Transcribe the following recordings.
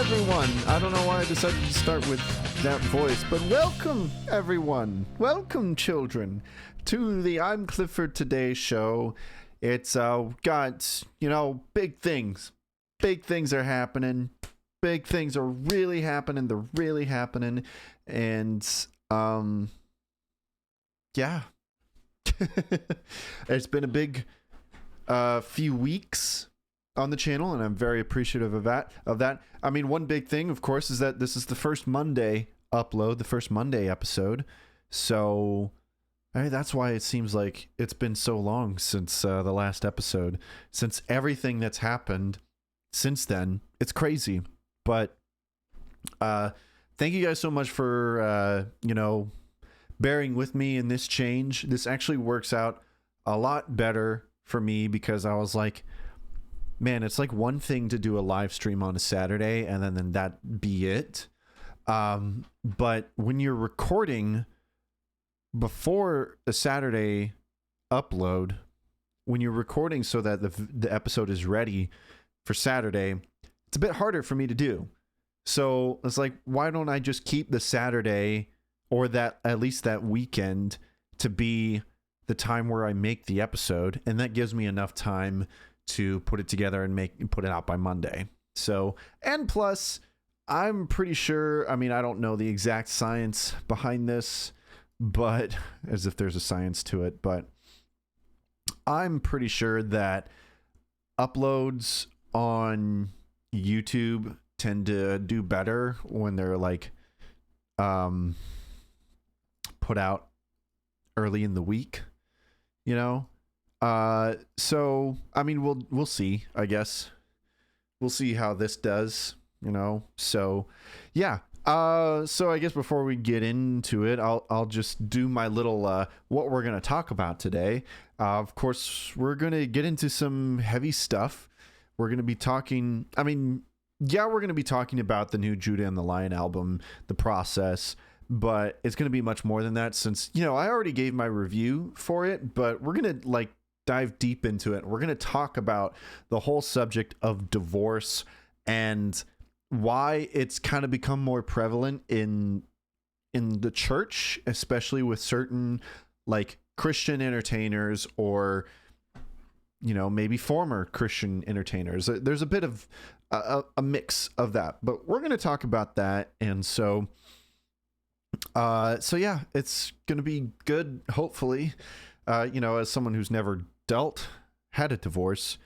everyone. I don't know why I decided to start with that voice, but welcome, everyone. Welcome, children, to the I'm Clifford Today show. It's got, big things. Big things are happening. Big things are really happening. They're really happening. And, yeah. It's been a big few weeks on the channel, and I'm very appreciative of that. I mean, one big thing, of course, is that this is the first Monday upload, the first Monday episode. So that's why it seems like it's been so long since the last episode, since everything that's happened since then. It's crazy. But thank you guys so much for bearing with me in this change. This actually works out a lot better for me, because I was like, man, it's like one thing to do a live stream on a Saturday and then that be it. But when you're recording before the Saturday upload, when you're recording so that the episode is ready for Saturday, it's a bit harder for me to do. So it's like, why don't I just keep the Saturday, or that at least that weekend, to be the time where I make the episode, and that gives me enough time to put it together and put it out by Monday. So, and plus, I'm pretty sure, I mean, I don't know the exact science behind this, but as if there's a science to it, but I'm pretty sure that uploads on YouTube tend to do better when they're like put out early in the week, so I mean, we'll see, I guess. We'll see how this does, so yeah. So I guess before we get into it, I'll just do my little what we're going to talk about today. Of course, we're going to get into some heavy stuff. We're going to be talking, we're going to be talking about the new Judah and the Lion album, The Process, but it's going to be much more than that, since, I already gave my review for it, but we're going to dive deep into it. We're going to talk about the whole subject of divorce and why it's kind of become more prevalent in the church, especially with certain Christian entertainers, or maybe former Christian entertainers. There's a bit of a mix of that, but we're going to talk about that. And so yeah, it's going to be good, hopefully. As someone who's never had a divorce,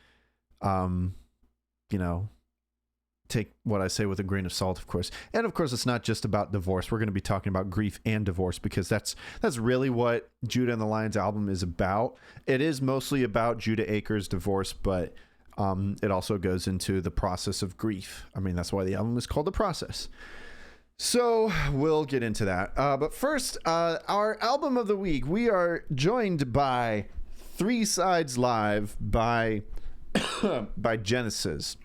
take what I say with a grain of salt, of course. And of course, it's not just about divorce. We're going to be talking about grief and divorce, because that's really what Judah and the Lion's album is about. It is mostly about Judah Akers' divorce, but it also goes into the process of grief. I mean, that's why the album is called The Process. So we'll get into that. But first, our album of the week. We are joined by Three Sides Live by Genesis.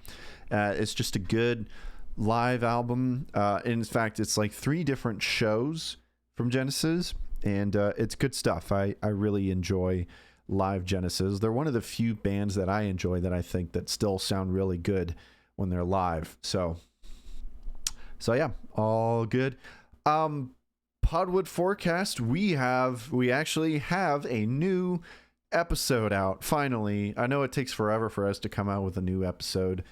It's just a good live album. In fact, it's like 3 different shows from Genesis, and it's good stuff. I really enjoy live Genesis. They're one of the few bands that I enjoy that I think that still sound really good when they're live. So yeah, all good. Podwood Forecast, we actually have a new episode out, finally. I know it takes forever for us to come out with a new episode,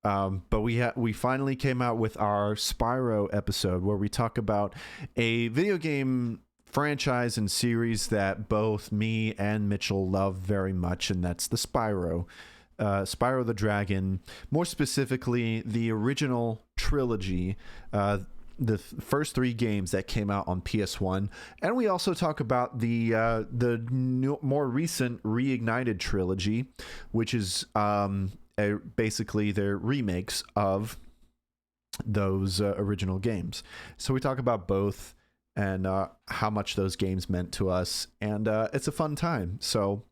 but we finally came out with our Spyro episode, where we talk about a video game franchise and series that both me and Mitchell love very much, and that's the Spyro the Dragon, more specifically the original trilogy, the first 3 games that came out on PS1. And we also talk about the more recent Reignited trilogy, which is basically their remakes of those original games. So we talk about both and how much those games meant to us, and it's a fun time. So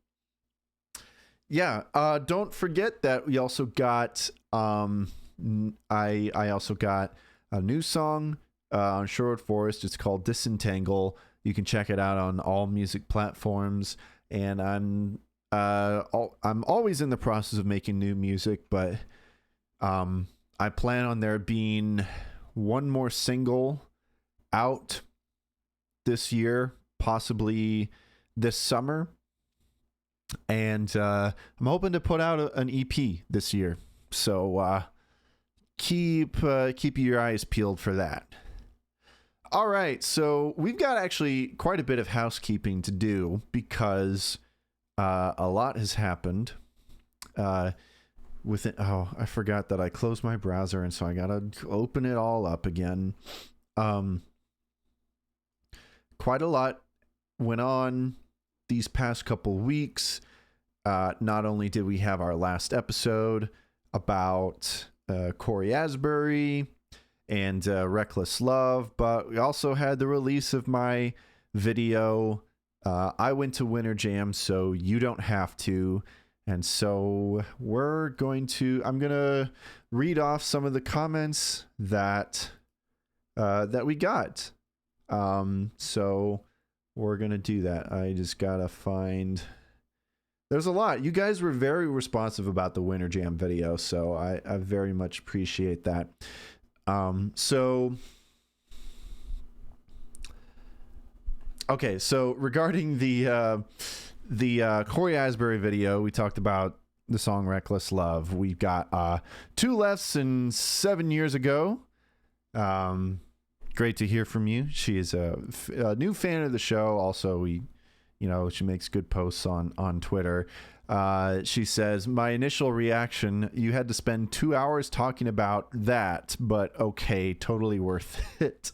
yeah, don't forget that we also got I also got a new song on Sherwood Forest. It's called Disentangle. You can check it out on all music platforms. And I'm always in the process of making new music, but I plan on there being one more single out this year, possibly this summer. And I'm hoping to put out an EP this year. So keep your eyes peeled for that. All right, so we've got actually quite a bit of housekeeping to do because a lot has happened. I forgot that I closed my browser, and so I gotta open it all up again. Quite a lot went on these past couple weeks. Not only did we have our last episode about Corey Asbury and Reckless Love, but we also had the release of my video, I Went to Winter Jam, so you don't have to. And so I'm going to read off some of the comments that we got. So we're going to do that. I just got to find... There's a lot. You guys were very responsive about the Winter Jam video, so I very much appreciate that. Okay, so regarding the Corey Asbury video, we talked about the song Reckless Love. We've got 2 lefts and 7 years ago. Great to hear from you. She is a new fan of the show. Also, she makes good posts on Twitter. She says, my initial reaction, you had to spend 2 hours talking about that, but okay, totally worth it.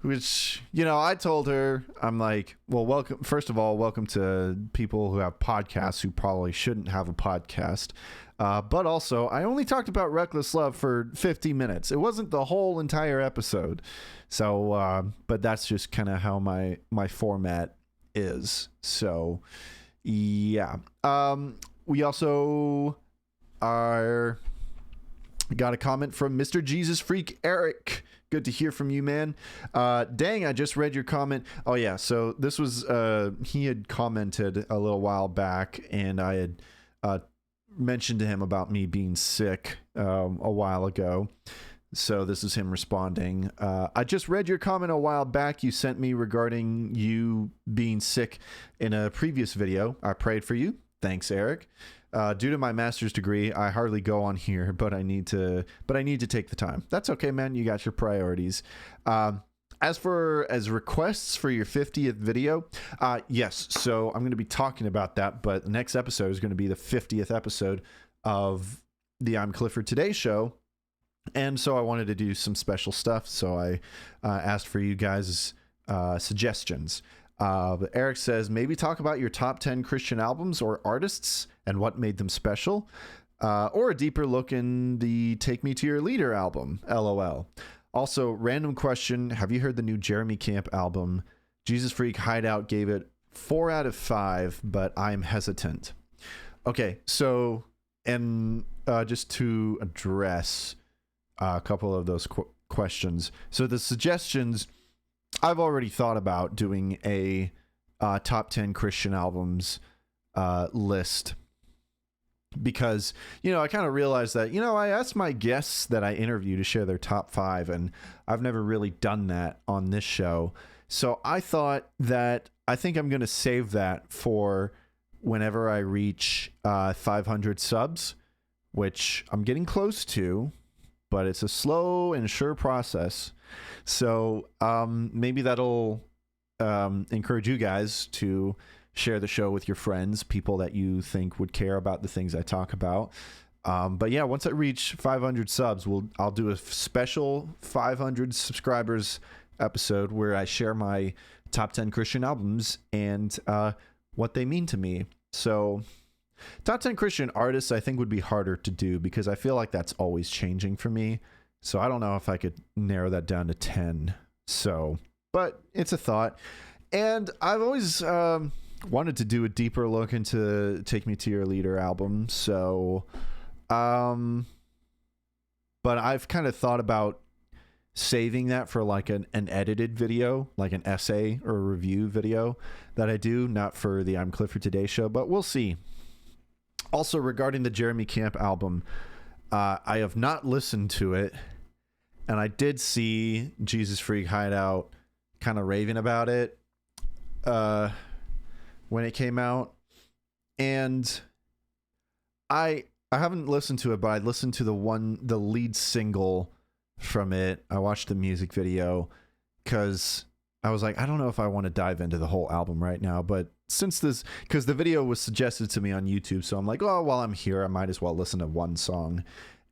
Which, I told her, I'm like, well, welcome to people who have podcasts who probably shouldn't have a podcast. But also, I only talked about Reckless Love for 50 minutes. It wasn't the whole entire episode. So, but that's just kind of how my format is. So, yeah. We also got a comment from Mr. Jesus Freak Eric. Good to hear from you, man. Dang, I just read your comment. Oh, yeah. So this was, he had commented a little while back, and I had mentioned to him about me being sick a while ago. So this is him responding. I just read your comment a while back you sent me regarding you being sick in a previous video. I prayed for you. Thanks, Eric. Due to my master's degree, I hardly go on here, but I need to take the time. That's okay, man. You got your priorities. As requests for your 50th video, yes. So I'm going to be talking about that, but the next episode is going to be the 50th episode of the I'm Clifford Today show. And so I wanted to do some special stuff. So I asked for you guys' suggestions. But Eric says, maybe talk about your top 10 Christian albums or artists and what made them special, or a deeper look in the Take Me to Your Leader album, LOL. Also, random question, have you heard the new Jeremy Camp album? Jesus Freak Hideout gave it 4 out of 5, but I'm hesitant. Okay, so, and just to address a couple of those questions. So the suggestions... I've already thought about doing a top 10 Christian albums list because, I kind of realized that, I asked my guests that I interview to share their top 5, and I've never really done that on this show. So I thought that I think I'm going to save that for whenever I reach 500 subs, which I'm getting close to, but it's a slow and sure process. So maybe that'll encourage you guys to share the show with your friends, people that you think would care about the things I talk about. But yeah, once I reach 500 subs, I'll do a special 500 subscribers episode where I share my top 10 Christian albums and what they mean to me. So top 10 Christian artists I think would be harder to do because I feel like that's always changing for me. So I don't know if I could narrow that down to 10. So, but it's a thought. And I've always wanted to do a deeper look into Take Me to Your Leader album. So, but I've kind of thought about saving that for like an edited video, like an essay or a review video that I do, not for the I'm Clifford Today show, but we'll see. Also, regarding the Jeremy Camp album, I have not listened to it, and I did see Jesus Freak Hideout kind of raving about it when it came out, and I haven't listened to it, but I listened to the lead single from it. I watched the music video because I was like, I don't know if I want to dive into the whole album right now, but because the video was suggested to me on YouTube, so I'm like, oh, while I'm here, I might as well listen to one song.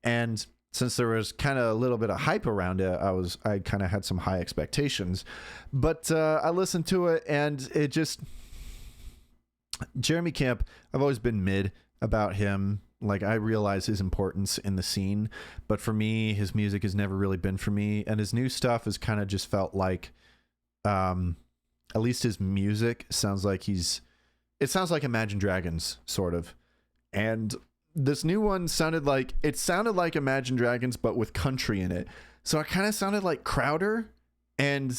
And since there was kind of a little bit of hype around it, I kind of had some high expectations. But I listened to it, and it just... Jeremy Camp, I've always been mid about him. Like, I realize his importance in the scene, but for me, his music has never really been for me, and his new stuff has kind of just felt like, at least his music sounds like it sounds like Imagine Dragons, sort of. And this new one sounded like Imagine Dragons, but with country in it. So it kind of sounded like Crowder. And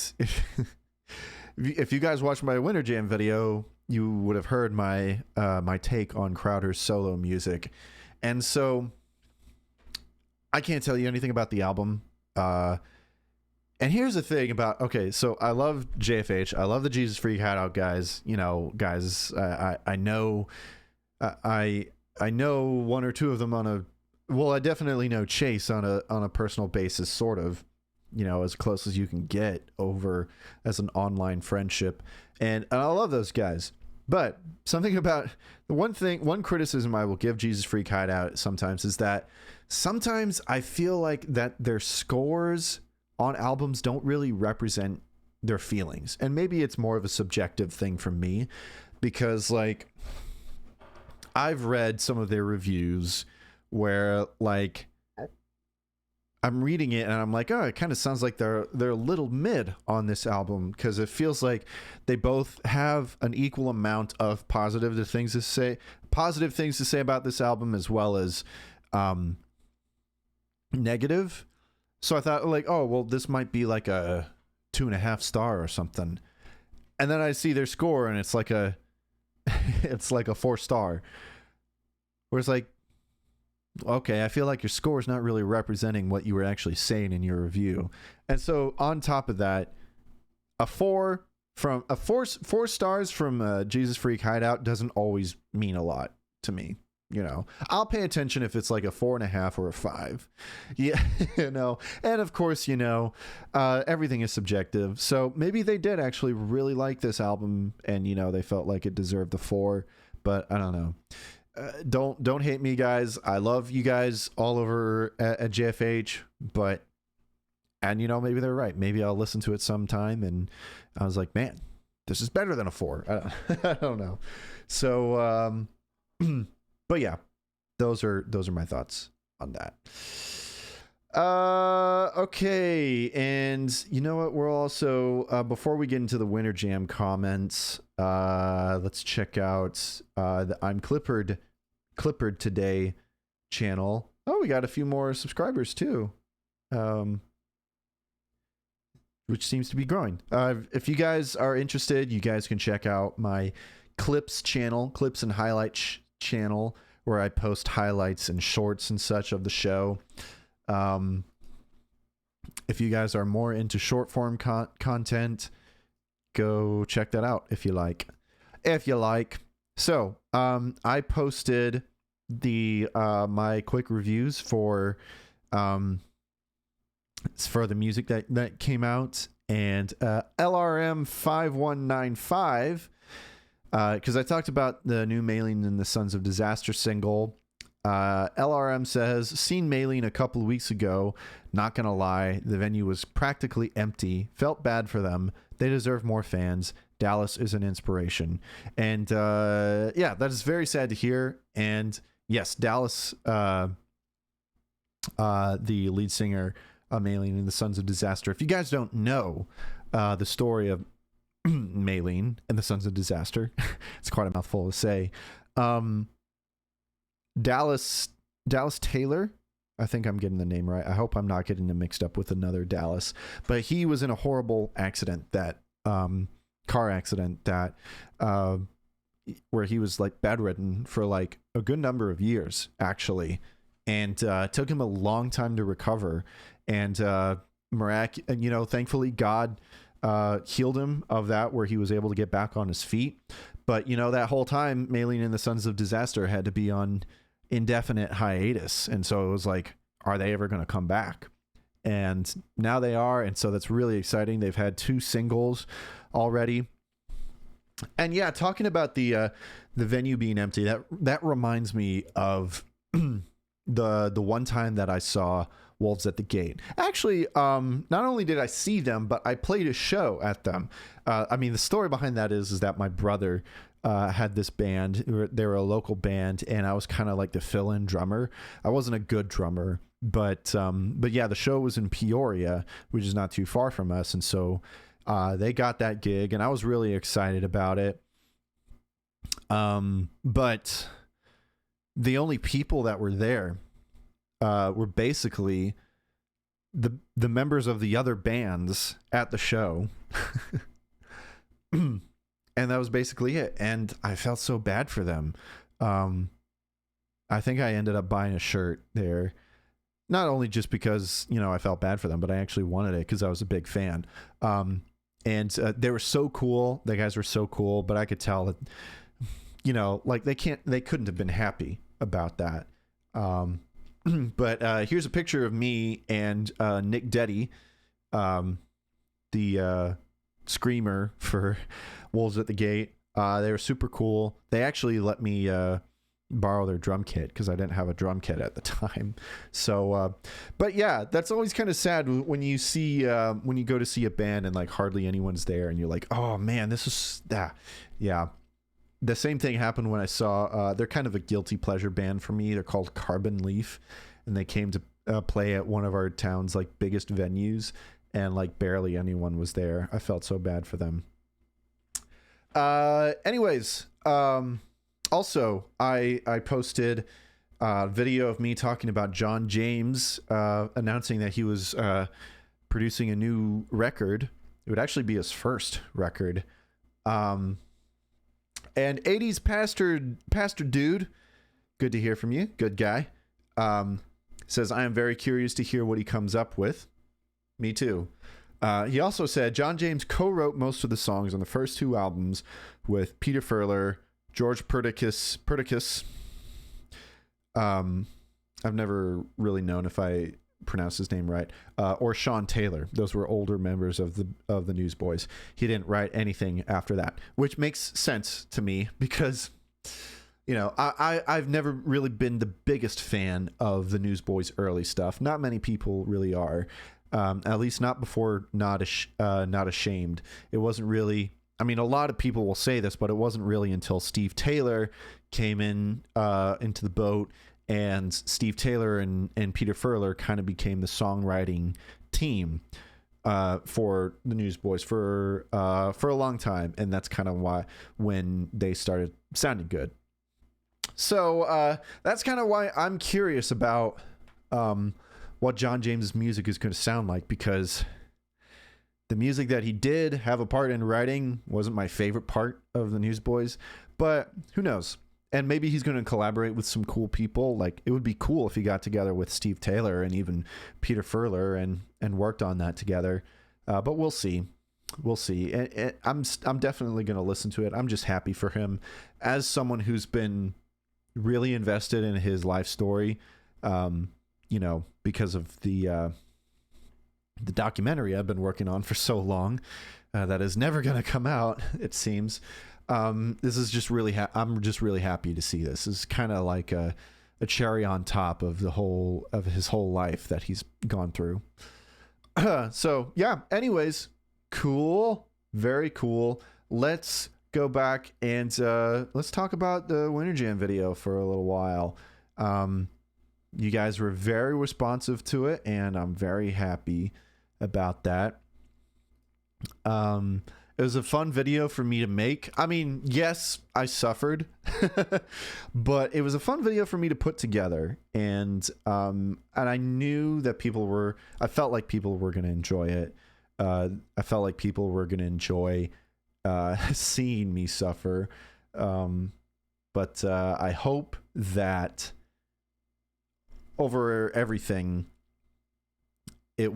if you guys watched my Winter Jam video, you would have heard my take on Crowder's solo music. And so I can't tell you anything about the album. And here's the thing about, okay, so I love JFH. I love the Jesus Freak Hideout guys. You know, guys, I know one or two of them I definitely know Chase on a personal basis, sort of, you know, as close as you can get over as an online friendship. And I love those guys. But something about one criticism I will give Jesus Freak Hideout sometimes is that sometimes I feel like that their scores on albums don't really represent their feelings. And maybe it's more of a subjective thing for me, because like I've read some of their reviews where like I'm reading it and I'm like, oh, it kind of sounds like they're a little mid on this album, because it feels like they both have an equal amount of positive things to say about this album, as well as negative. So I thought, like, oh, well, this might be like a 2.5 star or something. And then I see their score and it's like a 4 star. Where it's like, okay, I feel like your score is not really representing what you were actually saying in your review. And so on top of that, four stars from Jesus Freak Hideout doesn't always mean a lot to me. You know, I'll pay attention if it's like a 4.5 or a 5. Yeah, you know, and of course, you know, everything is subjective. So maybe they did actually really like this album, and you know, they felt like it deserved the 4. But I don't know. Don't hate me, guys. I love you guys all over at JFH, and you know, maybe they're right. Maybe I'll listen to it sometime, and I was like, man, this is better than a 4. I don't know. So, but yeah, those are my thoughts on that. Okay, and you know what? We're also before we get into the Winter Jam comments, let's check out the I'm Clifford Today channel. Oh, we got a few more subscribers too, which seems to be growing. If you guys are interested, you guys can check out my Clips and Highlights channel, where I post highlights and shorts and such of the show. If you guys are more into short form content, go check that out if you like. So I posted my quick reviews for the music that came out, and LRM 5195, because I talked about the new Maylene and the Sons of Disaster single. LRM says, seen Maylene a couple of weeks ago. Not gonna lie, the venue was practically empty. Felt bad for them. They deserve more fans. Dallas is an inspiration. And yeah, that is very sad to hear. And yes, Dallas, the lead singer of Maylene and the Sons of Disaster. If you guys don't know the story of Maylene and the Sons of Disaster, it's quite a mouthful to say. Dallas Taylor, I think I'm getting the name right. I hope I'm not getting them mixed up with another Dallas, but he was in a horrible accident, car accident where he was like bedridden for like a good number of years, actually. and it took him a long time to recover. And thankfully God healed him of that, where he was able to get back on his feet. But that whole time, Maylene and the Sons of Disaster had to be on indefinite hiatus, and so it was like, are they ever going to come back? And now they are, and so that's really exciting. They've had 2 singles already. And yeah, talking about the venue being empty, that reminds me of the one time that I saw Wolves at the Gate. Actually, not only did I see them, but I played a show at them. The story behind that is that my brother had this band. They were a local band, and I was kind of like the fill-in drummer. I wasn't a good drummer, but yeah, the show was in Peoria, which is not too far from us, and so they got that gig, and I was really excited about it. But the only people that were there were basically the members of the other bands at the show. And that was basically it. And I felt so bad for them. I think I ended up buying a shirt there, not only just because, I felt bad for them, but I actually wanted it because I was a big fan. And they were so cool. The guys were so cool, but I could tell that, they couldn't have been happy about that. But here's a picture of me and Nick Deddy, the screamer for Wolves at the Gate. They were super cool. They actually let me borrow their drum kit because I didn't have a drum kit at the time. So, but yeah, that's always kind of sad when you see when you go to see a band and like hardly anyone's there, and you're like, oh man, this is yeah. The same thing happened when I saw, they're kind of a guilty pleasure band for me. They're called Carbon Leaf, and they came to play at one of our town's like biggest venues, and like barely anyone was there. I felt so bad for them. Anyways, also I posted a video of me talking about John James announcing that he was producing a new record. It would actually be his first record. And 80s pastor dude, good to hear from you, good guy, says, I am very curious to hear what he comes up with. Me too. He also said, John James co-wrote most of the songs on the first 2 albums with Peter Furler, George Perdiccas. I've never really known if I pronounce his name right, or Sean Taylor. Those were older members of the Newsboys. He didn't write anything after that, which makes sense to me because, I've never really been the biggest fan of the Newsboys' early stuff. Not many people really are, at least not before Not Ashamed. It wasn't really. I mean, a lot of people will say this, but it wasn't really until Steve Taylor came into the boat. And Steve Taylor and Peter Furler kind of became the songwriting team for the Newsboys for a long time, and that's kind of why when they started sounding good. So that's kind of why I'm curious about what John James's music is going to sound like, because the music that he did have a part in writing wasn't my favorite part of the Newsboys, but who knows? And maybe he's going to collaborate with some cool people. Like, it would be cool if he got together with Steve Taylor and even Peter Furler and worked on that together. But we'll see. We'll see. And I'm definitely going to listen to it. I'm just happy for him as someone who's been really invested in his life story. Because of the documentary I've been working on for so long, that is never going to come out, it seems. This is just really I'm just really happy to see this. It's kind of like a cherry on top of his whole life that he's gone through. So yeah, anyways, cool. Very cool. Let's go back and let's talk about the Winter Jam video for a little while. You guys were very responsive to it, and I'm very happy about that. It was a fun video for me to make. I mean, yes, I suffered, but it was a fun video for me to put together. And I knew that I felt like people were going to enjoy it. I felt like people were going to enjoy seeing me suffer. But I hope that over everything, it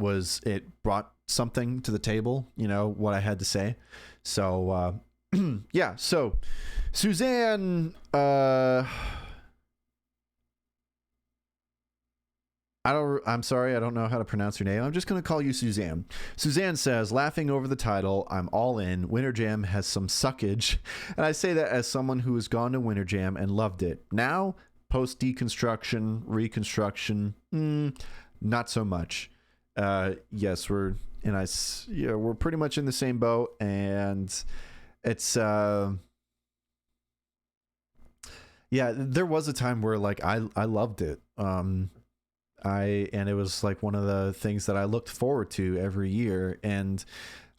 brought something to the table, what I had to say. So yeah, so Suzanne, I'm sorry, I don't know how to pronounce your name. I'm just going to call you Suzanne. Suzanne says, laughing over the title, I'm all in. Winter Jam has some suckage. And I say that as someone who has gone to Winter Jam and loved it. Now, post deconstruction, reconstruction, not so much. Yes, we're pretty much in the same boat, and it's yeah, there was a time where like I loved it. And it was like one of the things that I looked forward to every year, and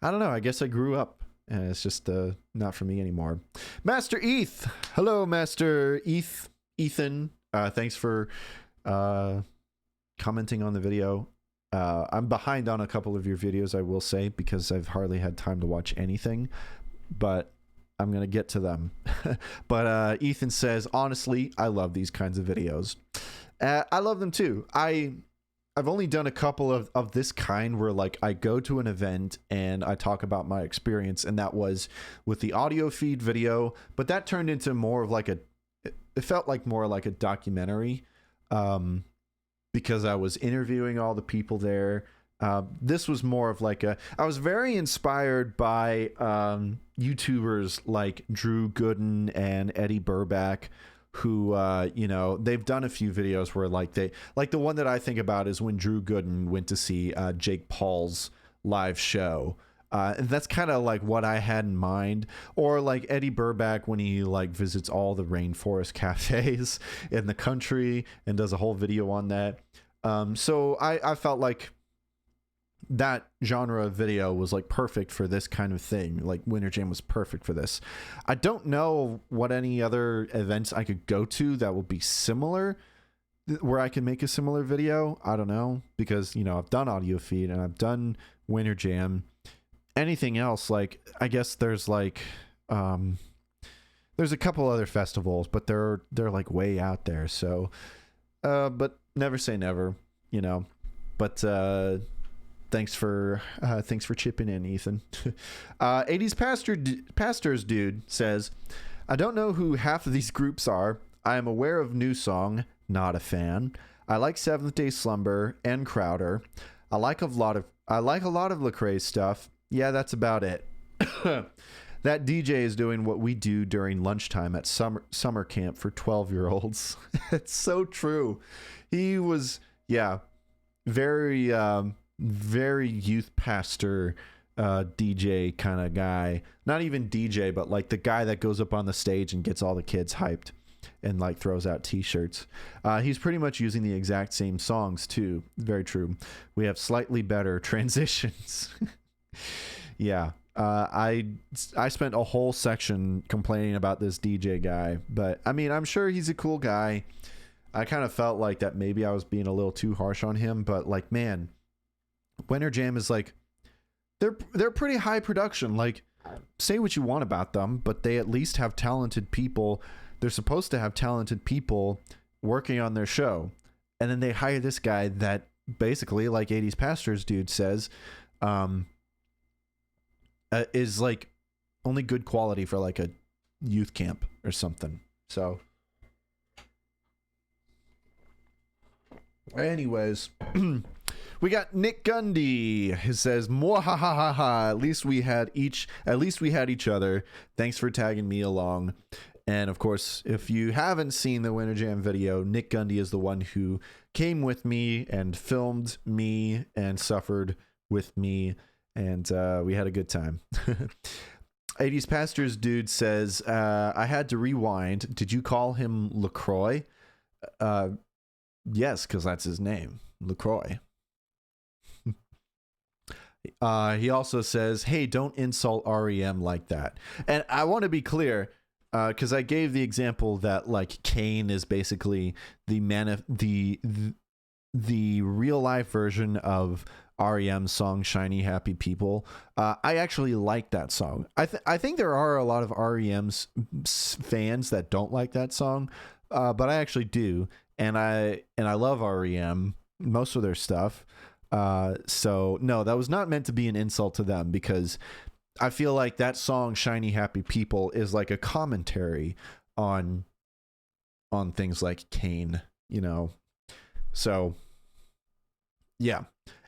I don't know, I guess I grew up and it's just not for me anymore. Master Eth, hello Master Ethan, thanks for commenting on the video. I'm behind on a couple of your videos, I will say, because I've hardly had time to watch anything, but I'm gonna get to them. But Ethan says, honestly, I love these kinds of videos. I love them too. I've only done a couple of this kind where like I go to an event and I talk about my experience, and that was with the audio feed video, but that turned into more of like it felt like more like a documentary, because I was interviewing all the people there. This was more of like I was very inspired by YouTubers like Drew Gooden and Eddie Burback, who they've done a few videos where like the one that I think about is when Drew Gooden went to see Jake Paul's live show. And that's kind of like what I had in mind. Or like Eddie Burback when he like visits all the rainforest cafes in the country and does a whole video on that. So I felt like that genre of video was like perfect for this kind of thing. Like Winter Jam was perfect for this. I don't know what any other events I could go to that will be similar, where I can make a similar video. I don't know, because I've done audio feed and I've done Winter Jam. Anything else, like I guess there's like there's a couple other festivals, but they're like way out there. So but never say never, but thanks for chipping in, Ethan. 80s Pastors dude says, I don't know who half of these groups are. I am aware of New Song, not a fan. I like Seventh Day Slumber and Crowder. I like a lot of Lecrae's stuff. Yeah, that's about it. That DJ is doing what we do during lunchtime at summer camp for 12-year-olds. It's so true. He was, very very youth pastor DJ kind of guy. Not even DJ, but like the guy that goes up on the stage and gets all the kids hyped and like throws out t-shirts. He's pretty much using the exact same songs too. Very true. We have slightly better transitions. Yeah. I spent a whole section complaining about this DJ guy, but I mean, I'm sure he's a cool guy. I kind of felt like that maybe I was being a little too harsh on him, but like, man, Winter Jam is like, they're pretty high production. Like, say what you want about them, but they at least have talented people. They're supposed to have talented people working on their show. And then they hire this guy that basically, like 80s Pastors dude says, is like only good quality for like a youth camp or something. So anyways, we got Nick Gundy, who says, "Mwahahaha, at least we had each other. Thanks for tagging me along." And of course, if you haven't seen the Winter Jam video, Nick Gundy is the one who came with me and filmed me and suffered with me, and we had a good time. 80s Pastors dude says, I had to rewind. Did you call him LaCroix? Yes, because that's his name, LaCroix. He also says, hey, don't insult REM like that. And I want to be clear, because I gave the example that like Kane is basically the real life version of REM's song Shiny Happy People. I actually like that song. I think there are a lot of REM's fans that don't like that song, but I actually do. and I love REM, most of their stuff. So no, that was not meant to be an insult to them, because I feel like that song "Shiny Happy People" is like a commentary on things like Kane, So yeah.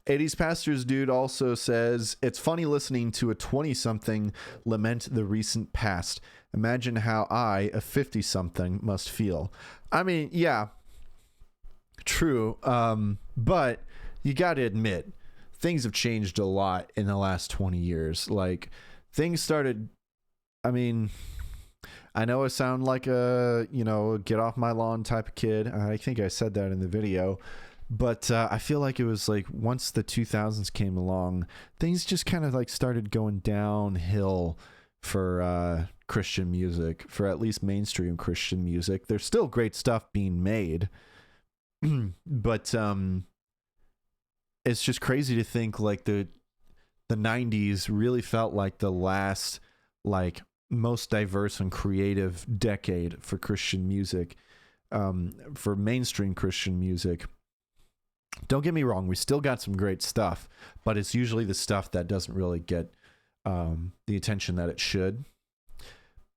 80s Pastors Dude also says, it's funny listening to a 20-something lament the recent past. Imagine how I, a 50-something, must feel. I mean, yeah, true. But you got to admit, things have changed a lot in the last 20 years. Like, things started, I mean, I know I sound like a, get off my lawn type of kid. I think I said that in the video. But I feel like it was like once the 2000s came along, things just kind of like started going downhill for Christian music, for at least mainstream Christian music. There's still great stuff being made, but it's just crazy to think like the 90s really felt like the last like most diverse and creative decade for Christian music, for mainstream Christian music. Don't get me wrong, we still got some great stuff, but it's usually the stuff that doesn't really get the attention that it should.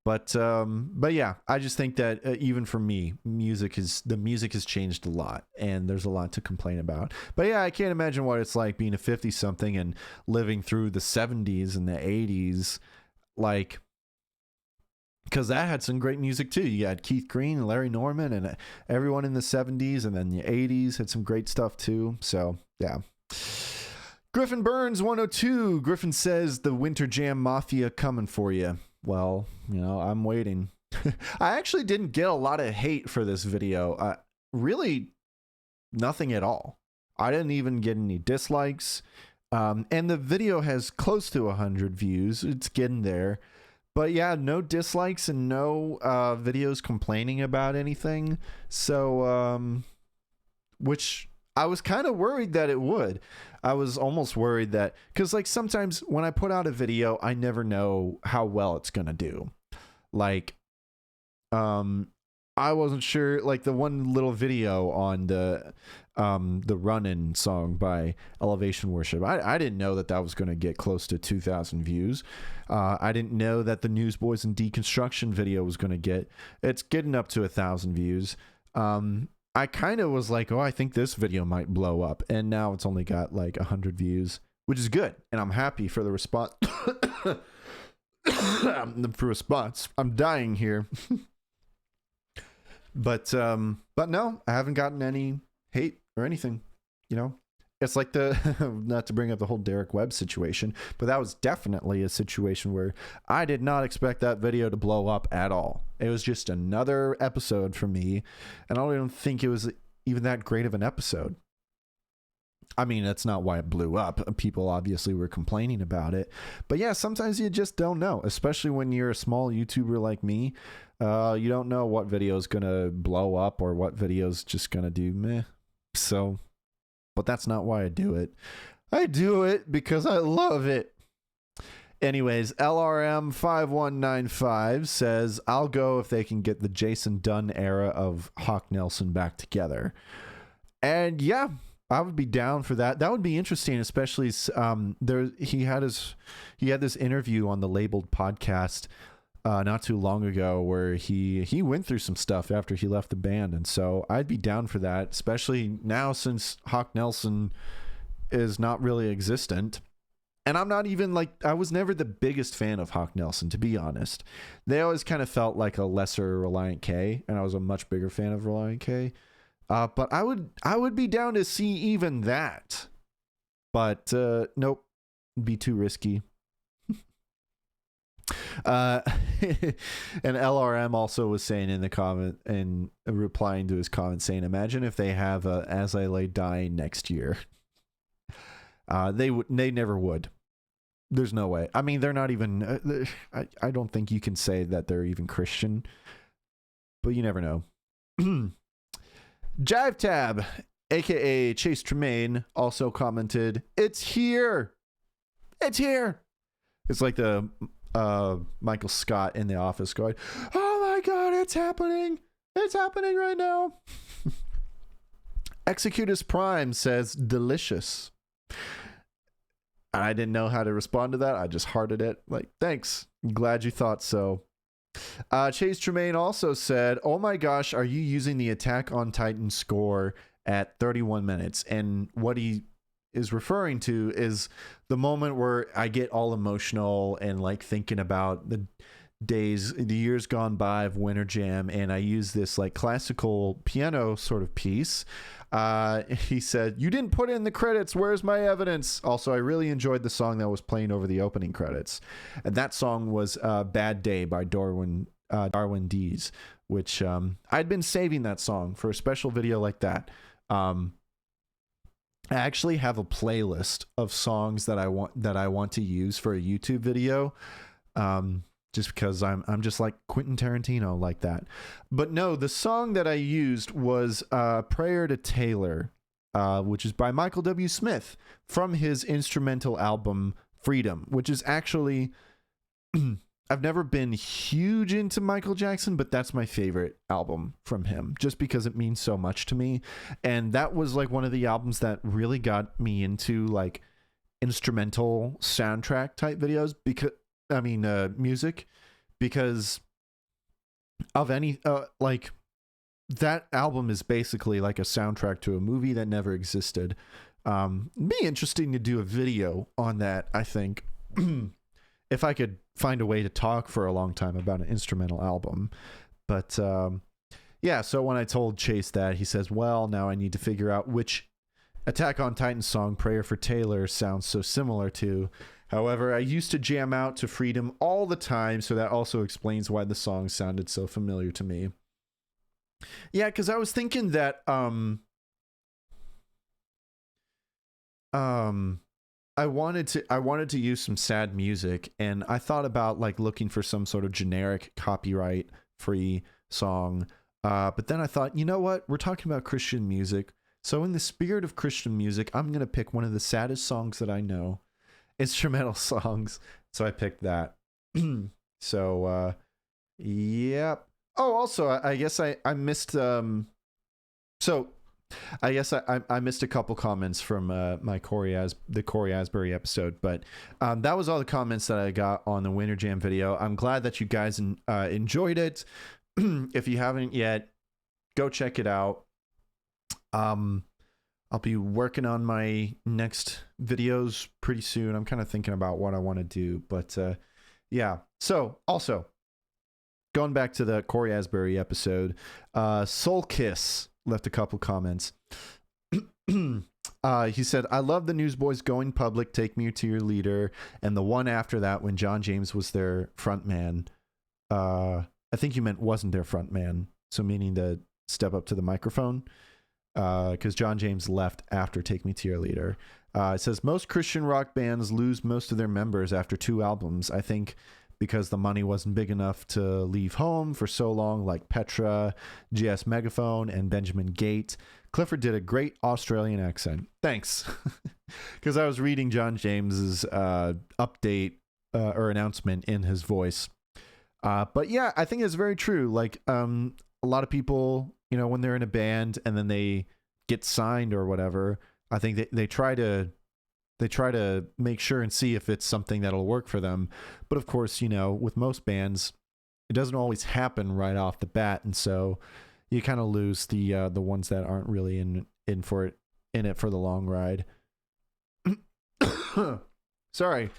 But yeah, I just think that even for me, the music has changed a lot, and there's a lot to complain about. But yeah, I can't imagine what it's like being a 50-something and living through the 70s and the 80s, like, because that had some great music too. You had Keith Green and Larry Norman and everyone in the 70s, and then the 80s had some great stuff too. So yeah. Griffin Burns 102. Griffin says the Winter Jam Mafia coming for you. Well, I'm waiting. I actually didn't get a lot of hate for this video. Really nothing at all. I didn't even get any dislikes. And the video has close to 100 views. It's getting there. But yeah, no dislikes and no videos complaining about anything. So, which I was kind of worried that it would. I was almost worried that, because like sometimes when I put out a video, I never know how well it's going to do. Like, I wasn't sure, like the one little video on the Run-In song by Elevation Worship. I didn't know that was going to get close to 2,000 views. I didn't know that the Newsboys and Deconstruction video was going to it's getting up to 1,000 views. I kind of was like, oh, I think this video might blow up. And now it's only got like 100 views, which is good. And I'm happy for the response. I'm dying here. But no, I haven't gotten any hate or anything, It's like not to bring up the whole Derek Webb situation, but that was definitely a situation where I did not expect that video to blow up at all. It was just another episode for me, and I don't even think it was even that great of an episode. I mean, that's not why it blew up. People obviously were complaining about it. But yeah, sometimes you just don't know, especially when you're a small YouTuber like me. You don't know what video is going to blow up or what video is just going to do meh. So, but that's not why I do it. I do it because I love it. Anyways, LRM5195 says, I'll go if they can get the Jason Dunn era of Hawk Nelson back together. And yeah, I would be down for that. That would be interesting, especially he had this interview on the Labeled podcast not too long ago where he went through some stuff after he left the band, and so I'd be down for that, especially now since Hawk Nelson is not really existent. And I'm not even like, I was never the biggest fan of Hawk Nelson, to be honest. They always kind of felt like a lesser Reliant K, and I was a much bigger fan of Reliant K. But I would be down to see even that. But nope, it'd be too risky. And LRM also was saying in the comment and replying to his comment saying, imagine if they have a As I Lay Dying next year. They never would. There's no way. I mean, they're not even, I don't think you can say that they're even Christian, but you never know. Jive Tab, aka Chase Tremaine, also commented, it's here. It's here. It's like the Michael Scott in The Office going, oh my God, it's happening. It's happening right now. Executus Prime says delicious. I didn't know how to respond to that. I just hearted it. Like, thanks. Glad you thought so. Chase Tremaine also said, oh my gosh, are you using the Attack on Titan score at 31 minutes? And what he is referring to is the moment where I get all emotional and like thinking about the years gone by of Winter Jam, and I use this like classical piano sort of piece. He said, you didn't put in the credits, where's my evidence? Also, I really enjoyed the song that was playing over the opening credits, and that song was Bad Day by Darwin Dees, which I'd been saving that song for a special video like that. I actually have a playlist of songs that I want to use for a YouTube video, just because I'm just like Quentin Tarantino like that. But no, the song that I used was Prayer to Taylor, which is by Michael W. Smith from his instrumental album Freedom, which is actually I've never been huge into Michael Jackson, but that's my favorite album from him just because it means so much to me. And that was like one of the albums that really got me into like instrumental soundtrack type videos, because music, because of any like that album is basically like a soundtrack to a movie that never existed. Be interesting to do a video on that, I think. If I could find a way to talk for a long time about an instrumental album. But yeah, so when I told Chase that, he says, well, now I need to figure out which Attack on Titan song Prayer for Taylor sounds so similar to. However, I used to jam out to Freedom all the time, so that also explains why the song sounded so familiar to me. Yeah, because I was thinking that I wanted to use some sad music, and I thought about like looking for some sort of generic copyright free song. But then I thought, you know what? We're talking about Christian music. So in the spirit of Christian music, I'm going to pick one of the saddest songs that I know, instrumental songs. So I picked that. So, yep. Oh, also, I guess I missed, so I guess I missed a couple comments from the Corey Asbury episode, but that was all the comments that I got on the Winter Jam video. I'm glad that you guys enjoyed it. If you haven't yet, go check it out. I'll be working on my next videos pretty soon. I'm kind of thinking about what I want to do, but yeah. So also going back to the Corey Asbury episode, Soul Kiss left a couple comments. He said, I love the Newsboys Going Public, Take Me to Your Leader, and the one after that when John James was their front man. I think you meant wasn't their front man, so meaning to step up to the microphone, because John James left after Take Me to Your Leader. It says, most Christian rock bands lose most of their members after 2 albums, I think, because the money wasn't big enough to leave home for so long, like Petra, GS Megaphone, and Benjamin Gate. Clifford did a great Australian accent. Thanks. Because I was reading John James's update or announcement in his voice. But yeah, I think it's very true. Like a lot of people, you know, when they're in a band and then they get signed or whatever, I think they try to make sure and see if it's something that'll work for them. But of course, you know, with most bands, it doesn't always happen right off the bat, and so you kind of lose the ones that aren't really in it for the long ride. Sorry,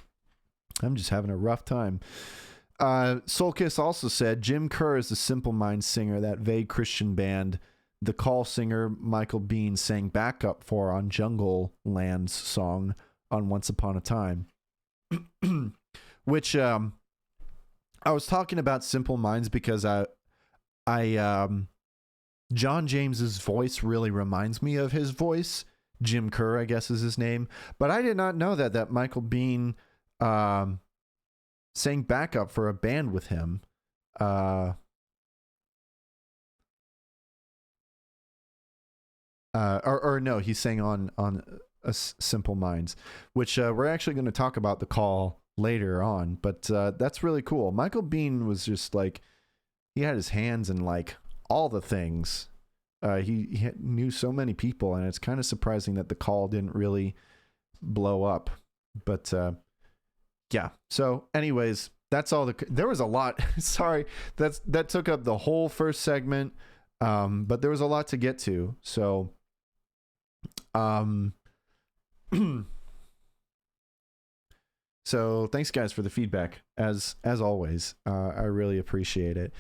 I'm just having a rough time. Soul Kiss also said Jim Kerr is the Simple Minds singer that vague Christian band the call singer Michael Bean sang backup for on Jungle Land's song on Once Upon a Time. Which I was talking about Simple Minds because John James's voice really reminds me of his voice. Jim Kerr, I guess, is his name. But I did not know that Michael Bean sang backup for a band with him. Or no, he sang on Simple Minds, which we're actually going to talk about the call later on. But that's really cool. Michael Bean was just like, he had his hands in like all the things. He knew so many people, and it's kind of surprising that the call didn't really blow up. But yeah. So, anyways, that's all. There was a lot. Sorry, that took up the whole first segment. But there was a lot to get to. So, so thanks guys for the feedback as always. I really appreciate it.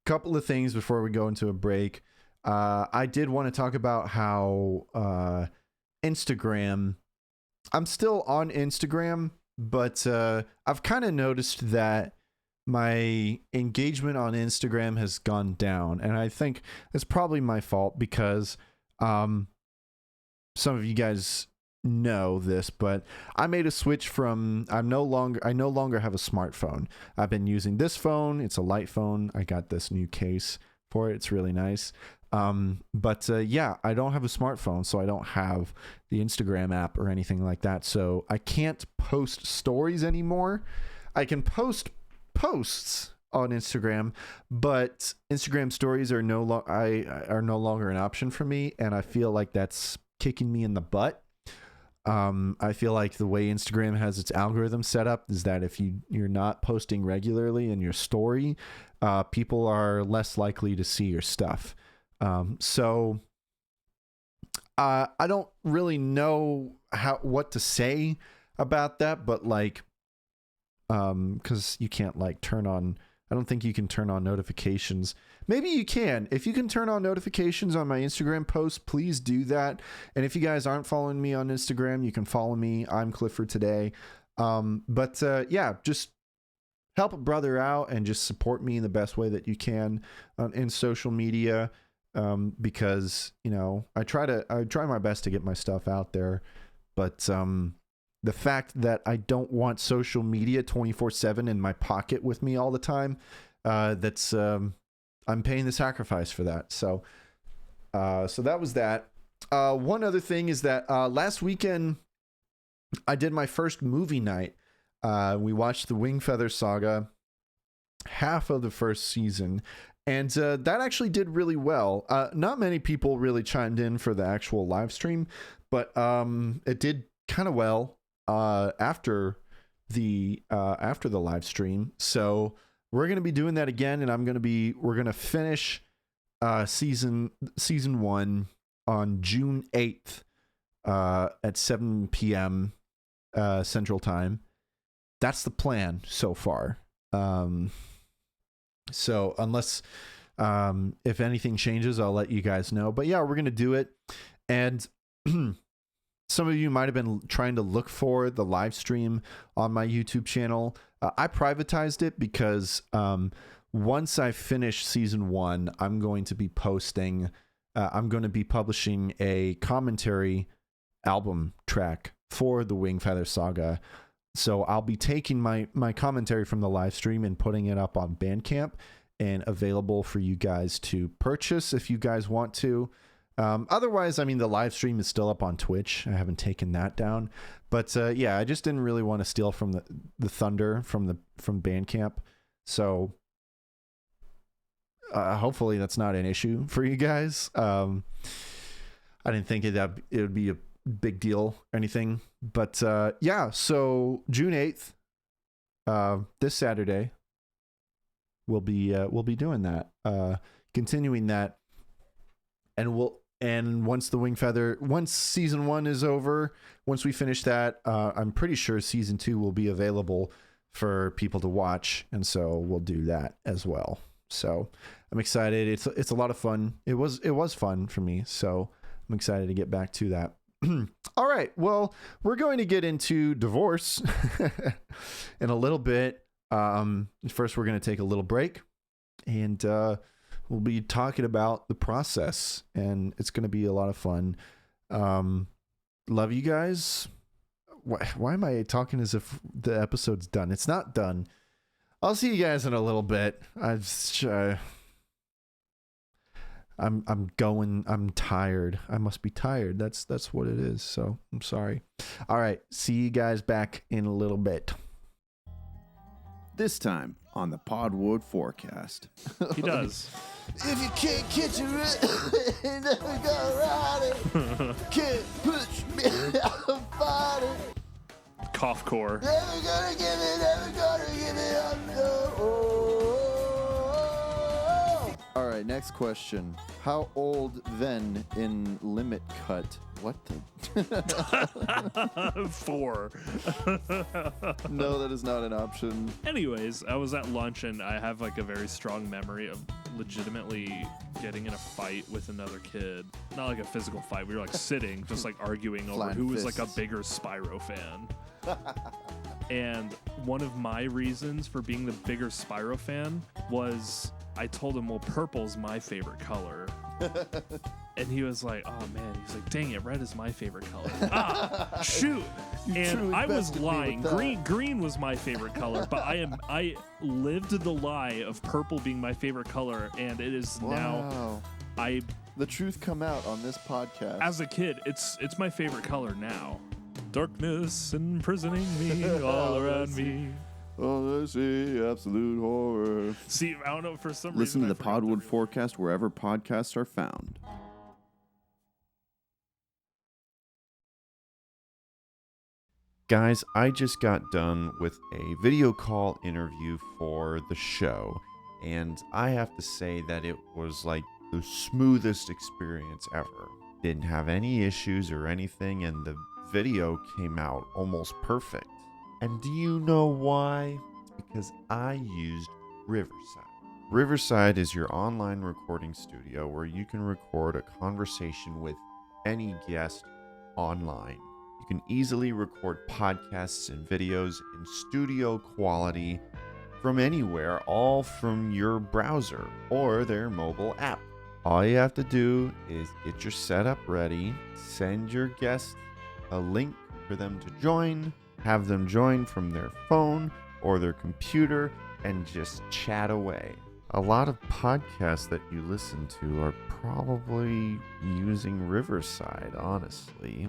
Couple of things before we go into a break. I did want to talk about how Instagram, I'm still on Instagram, but I've kind of noticed that my engagement on Instagram has gone down, and I think it's probably my fault because some of you guys know this, but I made a switch from I no longer have a smartphone. I've been using this phone. It's a light phone. I got this new case for it. It's really nice. But yeah, I don't have a smartphone, so I don't have the Instagram app or anything like that. So I can't post stories anymore. I can post posts on Instagram, but Instagram stories are no longer an option for me, and I feel like that's kicking me in the butt. I feel like the way Instagram has its algorithm set up is that if you're not posting regularly in your story, people are less likely to see your stuff. So I don't really know what to say about that, but like, because you can't like turn on, I don't think you can turn on notifications. Maybe you can. If you can turn on notifications on my Instagram posts, please do that. And if you guys aren't following me on Instagram, you can follow me. I'm Clifford today. But yeah, just help a brother out and just support me in the best way that you can in social media. Because, you know, I try my best to get my stuff out there, but the fact that I don't want social media 24/7 in my pocket with me all the time, that's I'm paying the sacrifice for that. So that was that. One other thing is that last weekend I did my first movie night. We watched the Wingfeather Saga, half of the first season. And that actually did really well. Not many people really chimed in for the actual live stream, but it did kind of well after the live stream. So we're gonna be doing that again, and we're gonna finish season 1 on June 8th at 7 p.m. Central Time. That's the plan so far. So unless if anything changes, I'll let you guys know. But yeah, we're going to do it. And some of you might have been trying to look for the live stream on my YouTube channel. I privatized it because once I finish season 1, I'm going to be publishing a commentary album track for the Wingfeather Saga. So I'll be taking my commentary from the live stream and putting it up on Bandcamp and available for you guys to purchase if you guys want to. Otherwise, I mean, the live stream is still up on Twitch. I haven't taken that down. But yeah, I just didn't really want to steal from the thunder from Bandcamp. So hopefully that's not an issue for you guys. I didn't think it would be a big deal or anything, but yeah, so June 8th, this Saturday, we'll be doing that, continuing that, and once season 1 is over, once we finish that, I'm pretty sure season 2 will be available for people to watch, and so we'll do that as well. So I'm excited. It's a lot of fun. It was fun for me, so I'm excited to get back to that. All right, well, we're going to get into divorce in a little bit. First, we're going to take a little break, and we'll be talking about the process, and it's going to be a lot of fun. Love you guys. Why am I talking as if the episode's done? It's not done. I'll see you guys in a little bit. I'm tired. I must be tired. That's what it is. So I'm sorry. All right. See you guys back in a little bit. This time on the Podwood Forecast. He does. If you can't catch it, never gonna ride it. Can't push me out fighting. Cough core. Never gonna give it up. No. All right, next question. How old then in limit cut? What the? 4. No, that is not an option. Anyways, I was at lunch and I have like a very strong memory of legitimately getting in a fight with another kid. Not like a physical fight. We were like sitting, just like arguing over Flying who was fists. like a bigger Spyro fan. And one of my reasons for being the bigger Spyro fan was I told him, well, purple's my favorite color. And he was like, oh man, he's like, dang it, red is my favorite color. Shoot. And I was lying. Green was my favorite color, but I lived the lie of purple being my favorite color, and it is now the truth come out on this podcast. As a kid, it's my favorite color now. Darkness imprisoning me all around me. Oh, I see absolute horror. See, I don't know, for some Listen reason. to the Podwood Forecast wherever podcasts are found. Guys, I just got done with a video call interview for the show, and I have to say that it was like the smoothest experience ever. Didn't have any issues or anything, and the video came out almost perfect. And do you know why? It's because I used Riverside. Riverside is your online recording studio where you can record a conversation with any guest online. You can easily record podcasts and videos in studio quality from anywhere, all from your browser or their mobile app. All you have to do is get your setup ready, send your guests a link for them to join, have them join from their phone or their computer, and just chat away. A lot of podcasts that you listen to are probably using Riverside, honestly.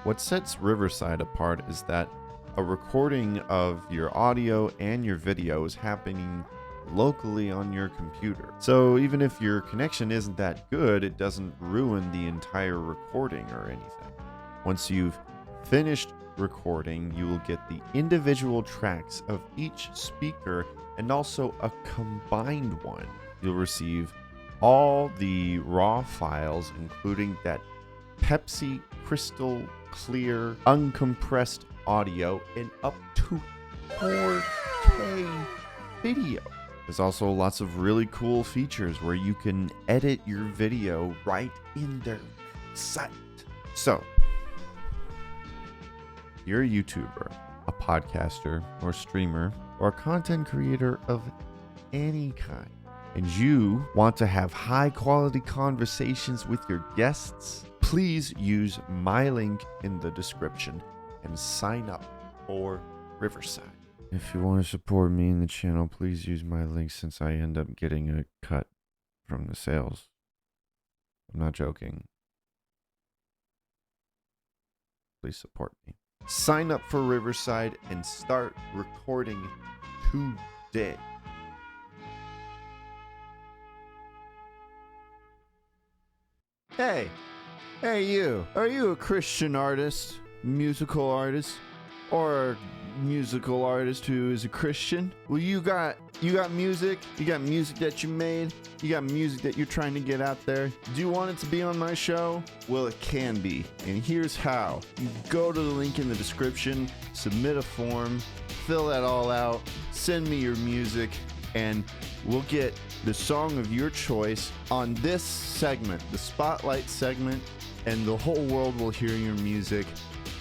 What sets Riverside apart is that a recording of your audio and your video is happening locally on your computer. So even if your connection isn't that good, it doesn't ruin the entire recording or anything. Once you've finished recording, you will get the individual tracks of each speaker and also a combined one. You'll receive all the raw files, including that Pepsi crystal clear uncompressed audio in up to 4K video. There's also lots of really cool features where you can edit your video right in their site. So, you're a YouTuber, a podcaster, or streamer, or a content creator of any kind, and you want to have high quality conversations with your guests, please use my link in the description and sign up for Riverside. If you want to support me in the channel, please use my link since I end up getting a cut from the sales. I'm not joking. Please support me. Sign up for Riverside and start recording today. Hey you. Are you a Christian artist, musical artist, or a musical artist who is a Christian? Well, you got music. You got music that you made. You got music that you're trying to get out there. Do you want it to be on my show? Well, it can be. And here's how. You go to the link in the description, submit a form, fill that all out, send me your music, and we'll get the song of your choice on this segment, the Spotlight segment, and the whole world will hear your music.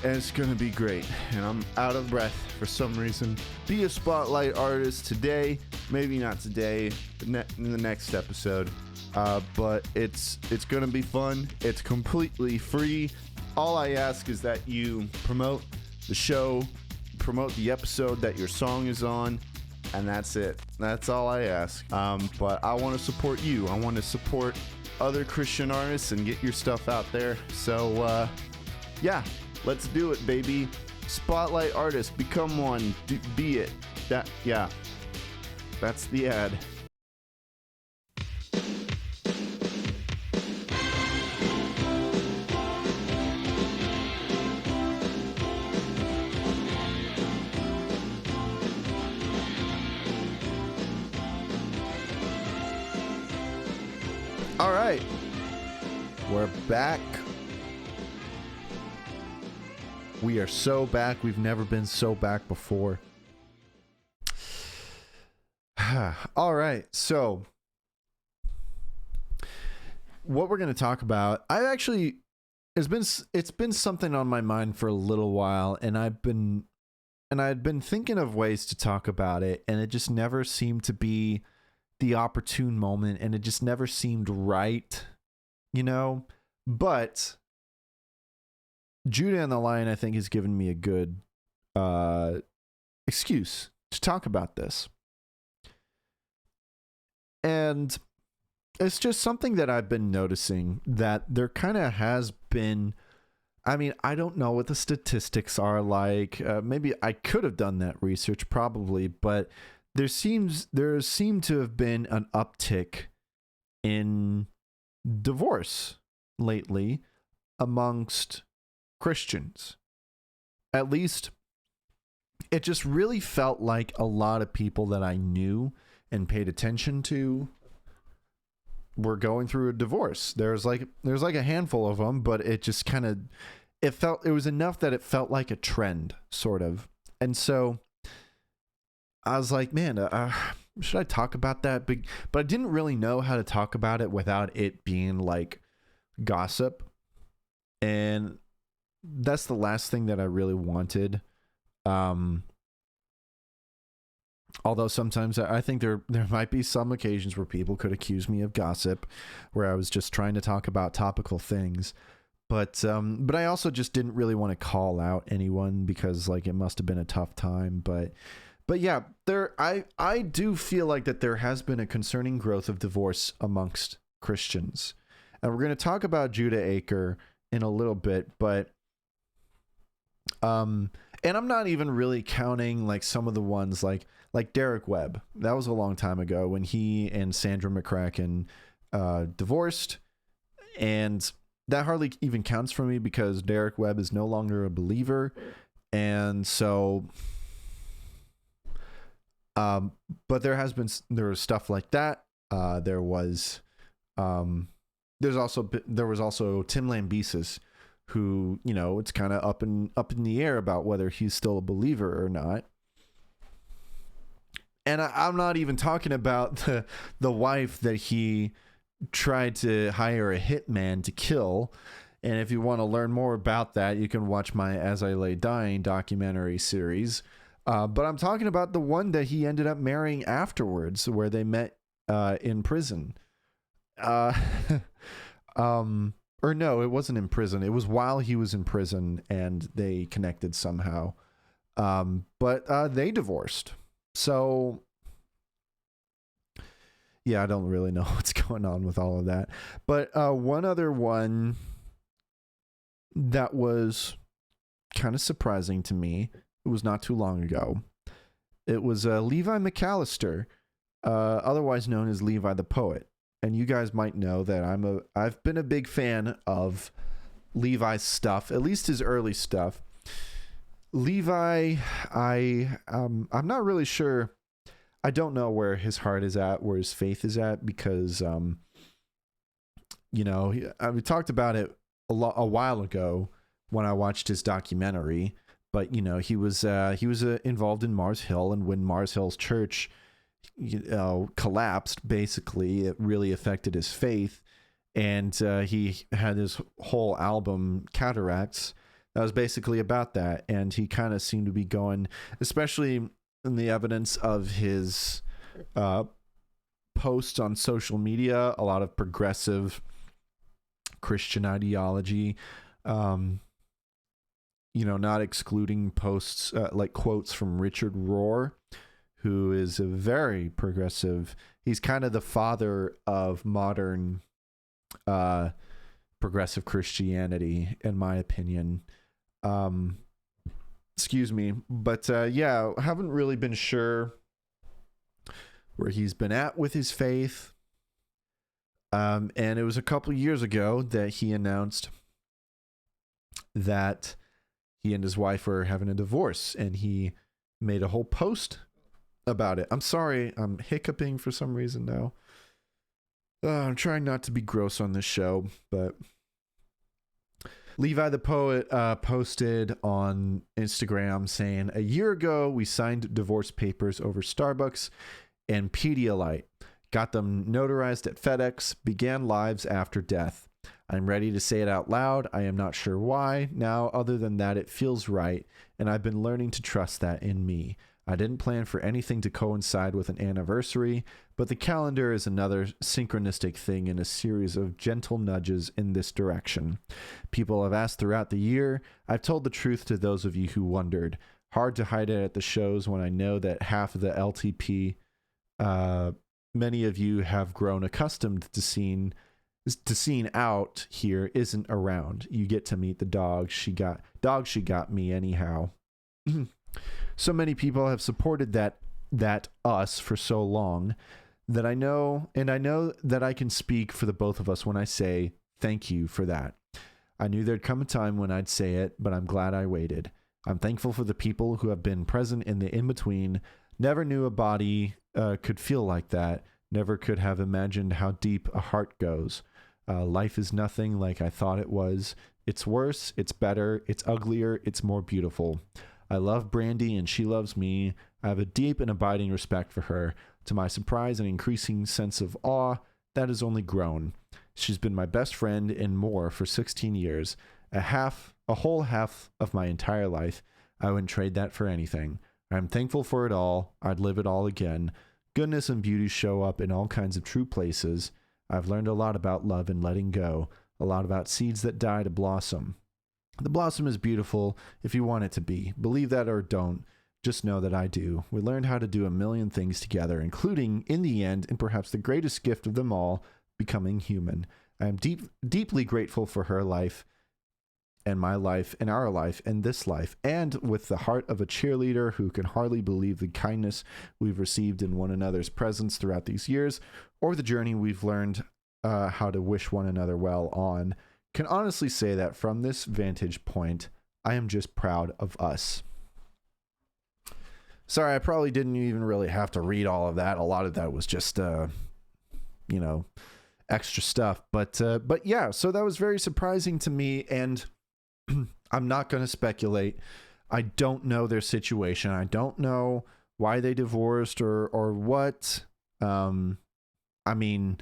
And it's gonna be great. And I'm out of breath for some reason. Be a Spotlight artist today. Maybe not today, in the next episode. But it's gonna be fun. It's completely free. All I ask is that you promote the show, promote the episode that your song is on, and that's it. That's all I ask. But I want to support you. I want to support other Christian artists and get your stuff out there. So, yeah. Let's do it, baby. Spotlight artist, become one. Be it. Yeah. That's the ad. All right. We're back. We are so back. We've never been so back before. All right. So, what we're going to talk about, it's been something on my mind for a little while, and I'd been thinking of ways to talk about it, and it just never seemed to be the opportune moment, and it just never seemed right, but Judah and the Lion, I think, has given me a good excuse to talk about this. And it's just something that I've been noticing, that there kind of has been, I don't know what the statistics are like. Maybe I could have done that research, probably, but there seemed to have been an uptick in divorce lately amongst Christians. At least it just really felt like a lot of people that I knew and paid attention to were going through a divorce. There's like a handful of them, but it just kind of, it was enough that it felt like a trend, sort of. And so I was like, man, should I talk about that? But I didn't really know how to talk about it without it being like gossip. And that's the last thing that I really wanted. Although sometimes I think there might be some occasions where people could accuse me of gossip, where I was just trying to talk about topical things. But I also just didn't really want to call out anyone, because like it must have been a tough time. But yeah, I do feel like that there has been a concerning growth of divorce amongst Christians. And we're going to talk about Judah Aker in a little bit, but and I'm not even really counting like some of the ones like Derek Webb. That was a long time ago when he and Sandra McCracken divorced, and that hardly even counts for me because Derek Webb is no longer a believer. And so but there was stuff like that. There was also Tim Lambesis, who, it's kind of up in the air about whether he's still a believer or not. And I'm not even talking about the wife that he tried to hire a hitman to kill. And if you want to learn more about that, you can watch my As I Lay Dying documentary series. But I'm talking about the one that he ended up marrying afterwards, where they met in prison. Or no, it wasn't in prison. It was while he was in prison, and they connected somehow. But they divorced. So, yeah, I don't really know what's going on with all of that. But one other one that was kind of surprising to me, it was not too long ago. It was Levi McAllister, otherwise known as Levi the Poet. And you guys might know that I've been a big fan of Levi's stuff, at least his early stuff. Levi, I'm not really sure. I don't know where his heart is at, where his faith is at, because we talked about it a while ago when I watched his documentary. But he was involved in Mars Hill, and when Mars Hill's church collapsed, basically, it really affected his faith. And he had his whole album Cataracts that was basically about that. And he kind of seemed to be going, especially in the evidence of his posts on social media, a lot of progressive Christian ideology, not excluding posts like quotes from Richard Rohr, who is a very progressive. He's kind of the father of modern progressive Christianity, in my opinion. Excuse me. But yeah, I haven't really been sure where he's been at with his faith. And it was a couple years ago that he announced that he and his wife were having a divorce, and he made a whole post about it. I'm sorry, I'm hiccuping for some reason now. I'm trying not to be gross on this show, but Levi the Poet posted on Instagram saying, "A year ago, we signed divorce papers over Starbucks and Pedialyte. Got them notarized at FedEx, began lives after death. I'm ready to say it out loud. I am not sure why now, other than that it feels right, and I've been learning to trust that in me. I didn't plan for anything to coincide with an anniversary, but the calendar is another synchronistic thing in a series of gentle nudges in this direction. People have asked throughout the year. I've told the truth to those of you who wondered. Hard to hide it at the shows when I know that half of the LTP, many of you have grown accustomed to seeing out here isn't around. You get to meet the dog she got me anyhow." So many people have supported that us for so long that I know that I can speak for the both of us when I say thank you for that. I knew there'd come a time when I'd say it, but I'm glad I waited. I'm thankful for the people who have been present in the in-between. Never knew a body could feel like that. Never could have imagined how deep a heart goes. Life is nothing like I thought it was. It's worse, it's better, it's uglier, it's more beautiful. I love Brandy and she loves me. I have a deep and abiding respect for her. To my surprise and increasing sense of awe, that has only grown. She's been my best friend and more for 16 years, a whole half of my entire life. I wouldn't trade that for anything. I'm thankful for it all. I'd live it all again. Goodness and beauty show up in all kinds of true places. I've learned a lot about love and letting go, a lot about seeds that die to blossom. The blossom is beautiful if you want it to be. Believe that or don't. Just know that I do. We learned how to do a million things together, including, in the end, and perhaps the greatest gift of them all, becoming human. I am deeply grateful for her life and my life and our life and this life, and with the heart of a cheerleader who can hardly believe the kindness we've received in one another's presence throughout these years, or the journey we've learned how to wish one another well on, can honestly say that from this vantage point, I am just proud of us." Sorry, I probably didn't even really have to read all of that. A lot of that was just, extra stuff. But yeah, so that was very surprising to me, and I'm not going to speculate. I don't know their situation. I don't know why they divorced or what. I mean,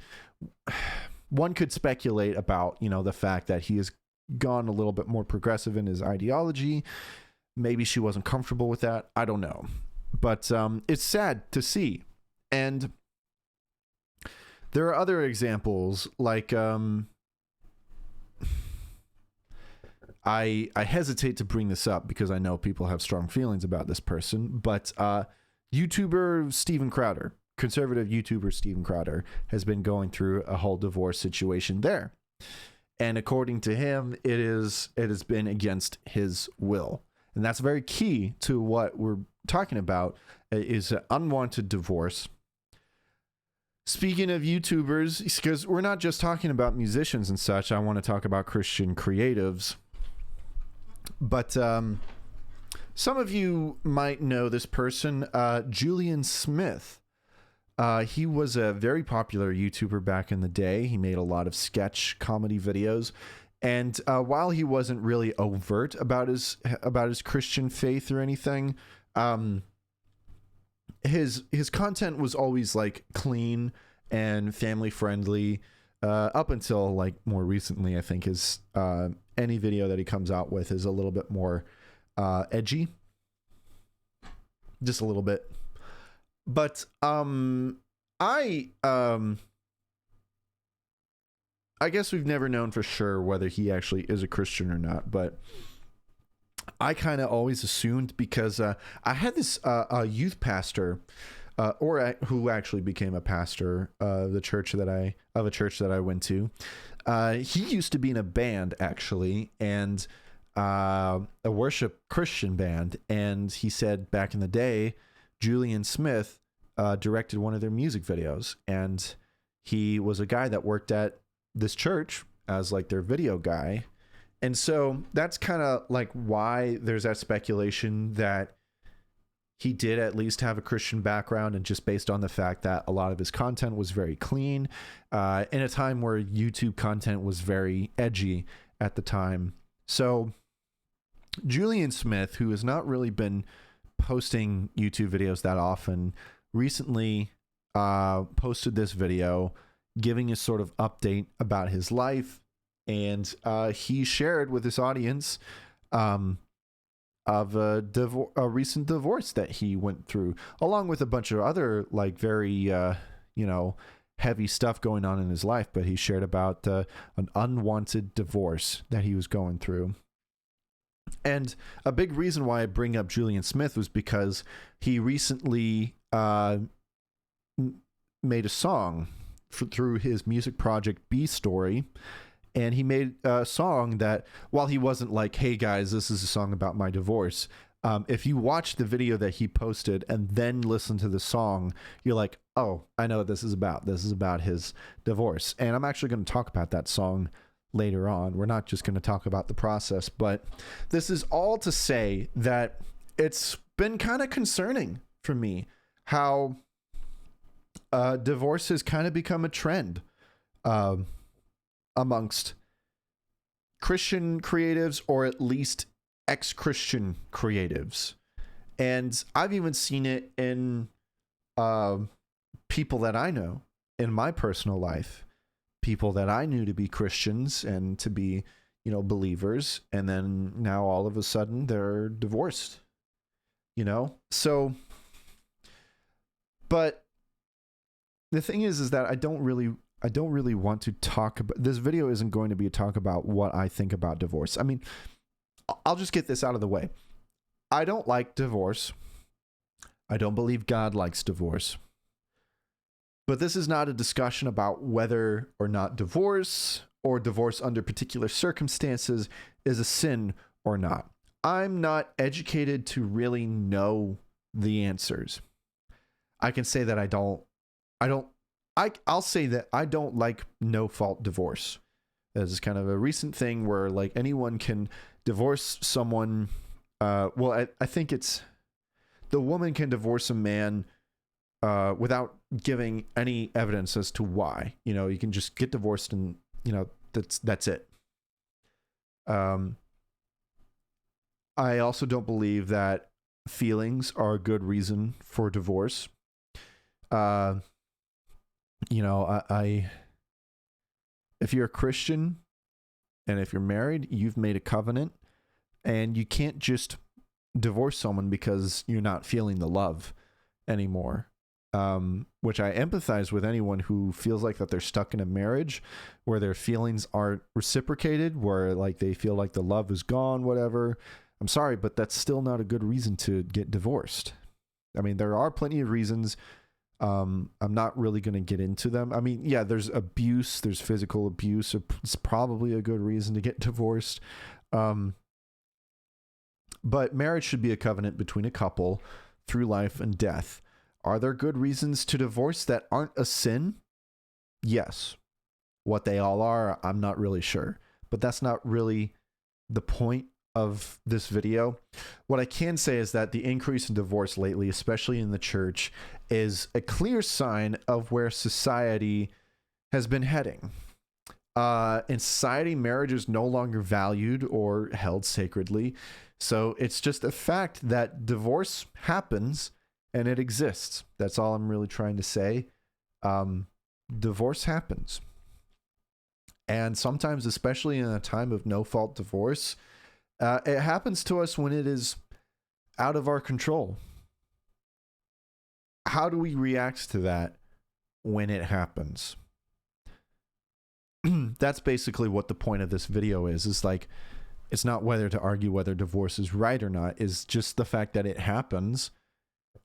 one could speculate about, the fact that he has gone a little bit more progressive in his ideology. Maybe she wasn't comfortable with that. I don't know. But it's sad to see. And there are other examples, like I hesitate to bring this up because I know people have strong feelings about this person, but YouTuber Steven Crowder, conservative YouTuber Steven Crowder, has been going through a whole divorce situation there. And according to him, it has been against his will. And that's very key to what we're talking about, is an unwanted divorce. Speaking of YouTubers, because we're not just talking about musicians and such, I want to talk about Christian creatives. But some of you might know this person, Julian Smith. He was a very popular YouTuber back in the day. He made a lot of sketch comedy videos. And while he wasn't really overt about his Christian faith or anything, his content was always like clean and family friendly. Up until like more recently, I think his any video that he comes out with is a little bit more edgy, just a little bit. But I guess we've never known for sure whether he actually is a Christian or not, but I kind of always assumed, because I had this a youth pastor, who actually became a pastor of a church that I went to. He used to be in a band, actually, and a worship Christian band, and he said back in the day, Julian Smith directed one of their music videos, and he was a guy that worked at this church as like their video guy. And so that's kind of like why there's that speculation that he did at least have a Christian background, and just based on the fact that a lot of his content was very clean in a time where YouTube content was very edgy at the time. So Julian Smith, who has not really been posting YouTube videos that often, recently posted this video giving a sort of update about his life, and he shared with his audience of a recent divorce that he went through, along with a bunch of other like very heavy stuff going on in his life. But he shared about an unwanted divorce that he was going through. And a big reason why I bring up Julian Smith was because he recently made a song through his music project B Story. And he made a song that, while he wasn't like, hey guys, this is a song about my divorce, if you watch the video that he posted and then listen to the song, you're like, oh, I know what this is about. This is about his divorce. And I'm actually going to talk about that song later on. We're not just going to talk about the process, but this is all to say that it's been kind of concerning for me how divorce has kind of become a trend amongst Christian creatives, or at least ex-Christian creatives. And I've even seen it in people that I know in my personal life, people that I knew to be Christians and to be, believers. And then now all of a sudden they're divorced, So, but the thing is that I don't really want to talk about, this video isn't going to be a talk about what I think about divorce. I mean, I'll just get this out of the way. I don't like divorce. I don't believe God likes divorce. But this is not a discussion about whether or not divorce, or divorce under particular circumstances, is a sin or not. I'm not educated to really know the answers. I can say that I'll say that I don't like no-fault divorce. This is kind of a recent thing where like anyone can divorce someone. I think it's the woman can divorce a man without giving any evidence as to why. You can just get divorced and that's it. I also don't believe that feelings are a good reason for divorce. If you're a Christian and if you're married, you've made a covenant, and you can't just divorce someone because you're not feeling the love anymore. Which I empathize with anyone who feels like that they're stuck in a marriage where their feelings aren't reciprocated, where like they feel like the love is gone, whatever. I'm sorry, but that's still not a good reason to get divorced. I mean, there are plenty of reasons. I'm not really going to get into them. I mean, yeah, there's abuse, there's physical abuse. It's probably a good reason to get divorced. But marriage should be a covenant between a couple through life and death. Are there good reasons to divorce that aren't a sin? Yes. What they all are, I'm not really sure. But that's not really the point of this video. What I can say is that the increase in divorce lately, especially in the church, is a clear sign of where society has been heading. In society, marriage is no longer valued or held sacredly. So it's just a fact that divorce happens and it exists. That's all I'm really trying to say. Divorce happens. And sometimes, especially in a time of no-fault divorce, it happens to us when it is out of our control. How do we react to that when it happens? That's basically what the point of this video is. It's like, it's not whether to argue whether divorce is right or not. It's just the fact that it happens.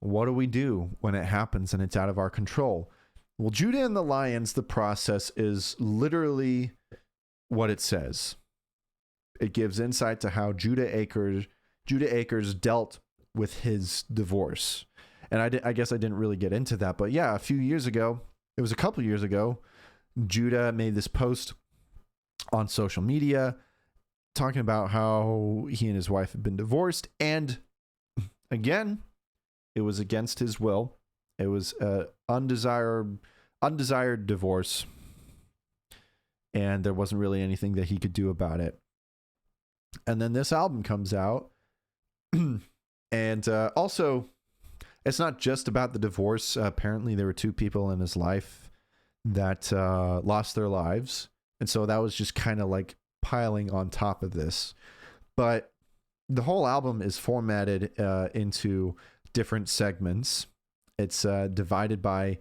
What do we do when it happens and it's out of our control? Well, Judah and the Lions, the process is literally what it says. It gives insight to how Judah Akers dealt with his divorce. And I guess I didn't really get into that, but yeah, a couple years ago, Judah made this post on social media talking about how he and his wife had been divorced, and again, it was against his will. It was undesired divorce, and there wasn't really anything that he could do about it. And then this album comes out, and also, it's not just about the divorce. Apparently, there were 2 people in his life that lost their lives, and so that was just kind of like piling on top of this. But the whole album is formatted into different segments. It's divided by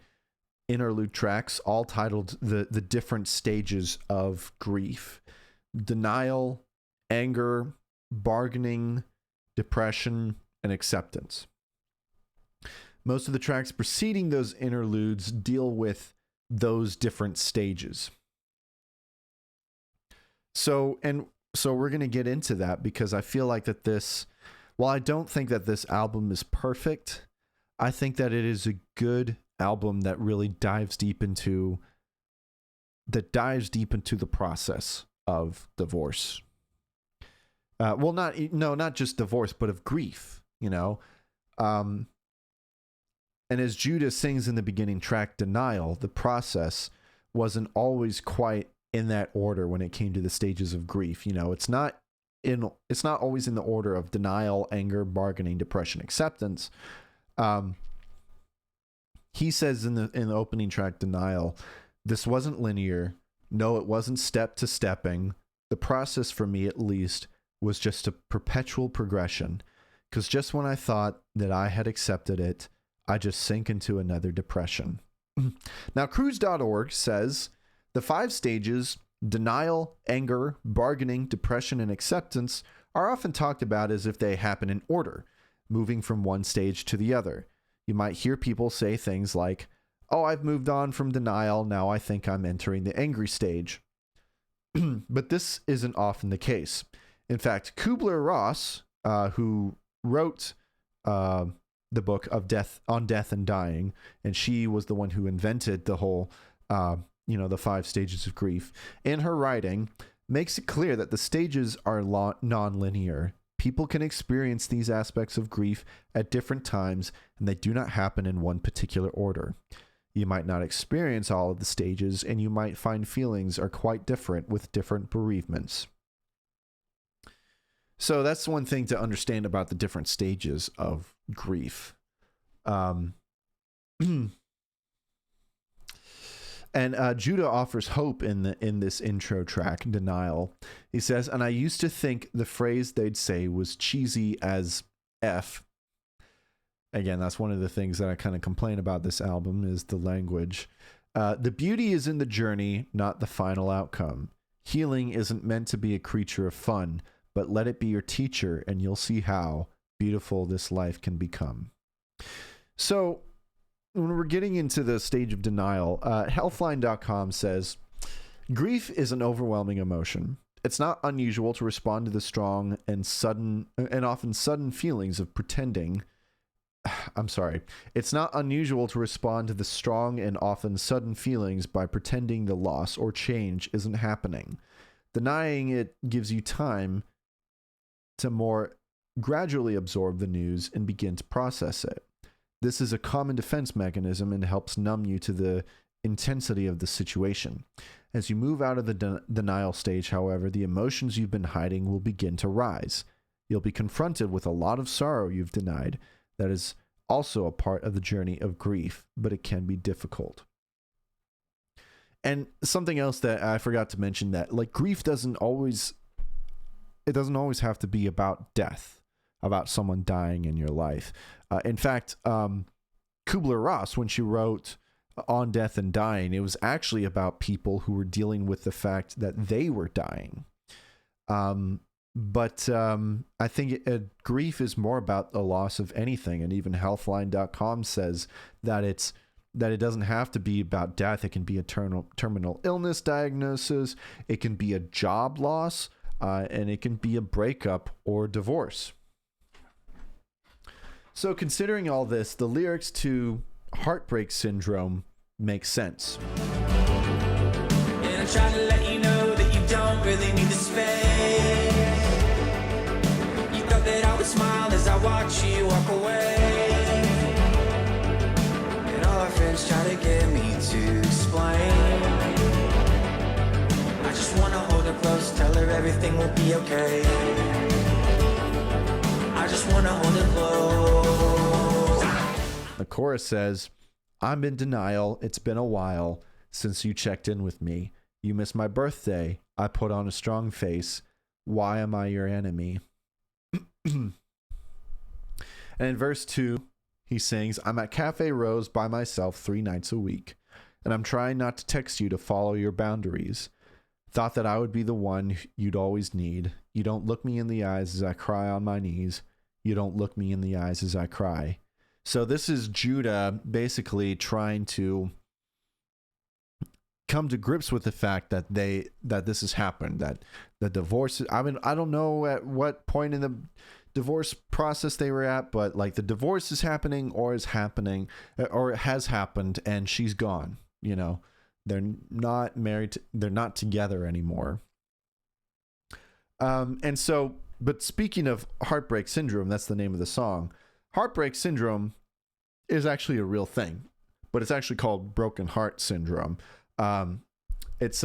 interlude tracks, all titled the different stages of grief: denial, anger, bargaining, depression, and acceptance. Most of the tracks preceding those interludes deal with those different stages. So we're going to get into that, because I feel like that while I don't think that this album is perfect, I think that it is a good album that really dives deep into the process of divorce. Not just divorce, but of grief, and as Judah sings in the beginning track, Denial, the process wasn't always quite in that order when it came to the stages of grief. It's not always in the order of denial, anger, bargaining, depression, acceptance. He says in the opening track, Denial, this wasn't linear. No, it wasn't step to stepping. The process, for me at least, was just a perpetual progression. Because just when I thought that I had accepted it, I just sink into another depression. Now, Cruise.org says the 5 stages, denial, anger, bargaining, depression, and acceptance, are often talked about as if they happen in order, moving from one stage to the other. You might hear people say things like, "Oh, I've moved on from denial, now I think I'm entering the angry stage." But this isn't often the case. In fact, Kubler-Ross, who wrote the book of On Death and Dying, and she was the one who invented the whole, the 5 stages of grief, in her writing, makes it clear that the stages are non-linear. People can experience these aspects of grief at different times, and they do not happen in one particular order. You might not experience all of the stages, and you might find feelings are quite different with different bereavements. So that's one thing to understand about the different stages of grief. And Judah offers hope in this intro track, Denial. He says, "And I used to think the phrase they'd say was cheesy as F." Again, that's one of the things that I kind of complain about this album, is the language. "The beauty is in the journey, not the final outcome. Healing isn't meant to be a creature of fun, but let it be your teacher, and you'll see how beautiful this life can become." So when we're getting into the stage of denial, Healthline.com says, "Grief is an overwhelming emotion. It's not unusual to respond to the strong and often sudden feelings of pretending. It's not unusual to respond to the strong and often sudden feelings by pretending the loss or change isn't happening. Denying it gives you time to more gradually absorb the news and begin to process it. This is a common defense mechanism and helps numb you to the intensity of the situation. As you move out of the denial stage, however, the emotions you've been hiding will begin to rise. You'll be confronted with a lot of sorrow you've denied. That is also a part of the journey of grief, but it can be difficult." And something else that I forgot to mention, that like grief doesn't always have to be about death, about someone dying in your life. In fact, Kubler-Ross, when she wrote On Death and Dying, it was actually about people who were dealing with the fact that they were dying. But I think grief is more about the loss of anything. And even Healthline.com says that it doesn't have to be about death. It can be a terminal illness diagnosis. It can be a job loss. And it can be a breakup or divorce. So considering all this, the lyrics to Heartbreak Syndrome make sense. And I'm trying to let you know that you don't really need the space. You thought that I would smile as I watch you walk away. And all our friends try to get me to explain. I just wanna hold her close, tell her everything will be okay. I just wanna hold her close. The chorus says, I'm in denial. It's been a while since you checked in with me. You missed my birthday. I put on a strong face. Why am I your enemy? And in verse 2, he sings, I'm at Cafe Rose by myself 3 nights a week, and I'm trying not to text you to follow your boundaries. Thought that I would be the one you'd always need. You don't look me in the eyes as I cry on my knees. You don't look me in the eyes as I cry. So this is Judah basically trying to come to grips with the fact that this has happened, that the divorce, I mean, I don't know at what point in the divorce process they were at, but like the divorce is happening or is happening or has happened, and she's gone. You know, they're not married, they're not together anymore. And so, but speaking of Heartbreak Syndrome, that's the name of the song. Heartbreak Syndrome is actually a real thing, but it's actually called Broken Heart Syndrome. It's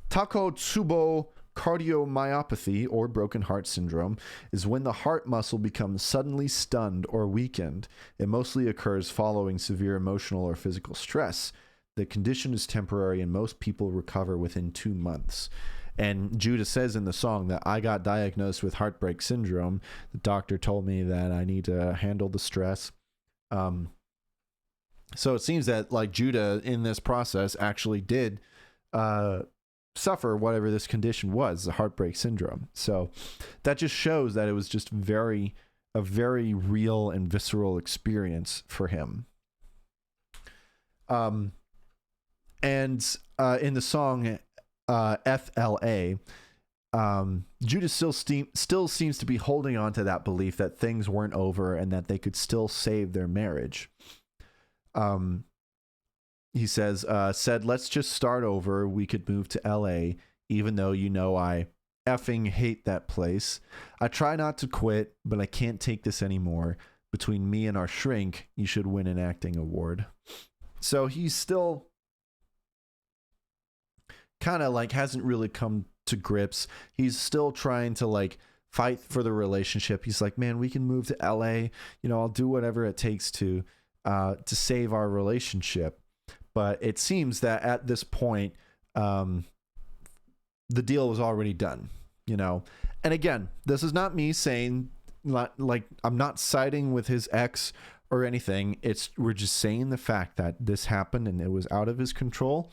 Takotsubo cardiomyopathy, or broken heart syndrome, is when the heart muscle becomes suddenly stunned or weakened. It mostly occurs following severe emotional or physical stress. The condition is temporary and most people recover within 2 months. And Judah says in the song that I got diagnosed with heartbreak syndrome. The doctor told me that I need to handle the stress. So it seems that like Judah in this process actually did suffer whatever this condition was, the heartbreak syndrome. So that just shows that it was just a very real and visceral experience for him. And in the song FLA, Judah still seems to be holding on to that belief that things weren't over and that they could still save their marriage. He says, let's just start over. We could move to LA, even though you know I effing hate that place. I try not to quit, but I can't take this anymore. Between me and our shrink, you should win an acting award. So he's still kind of like hasn't really come to grips. He's still trying to like fight for the relationship. He's like, man, we can move to LA. You know, I'll do whatever it takes to save our relationship. But it seems that at this point, the deal was already done, you know. And again, this is not me saying like I'm not siding with his ex or anything. We're just saying the fact that this happened and it was out of his control.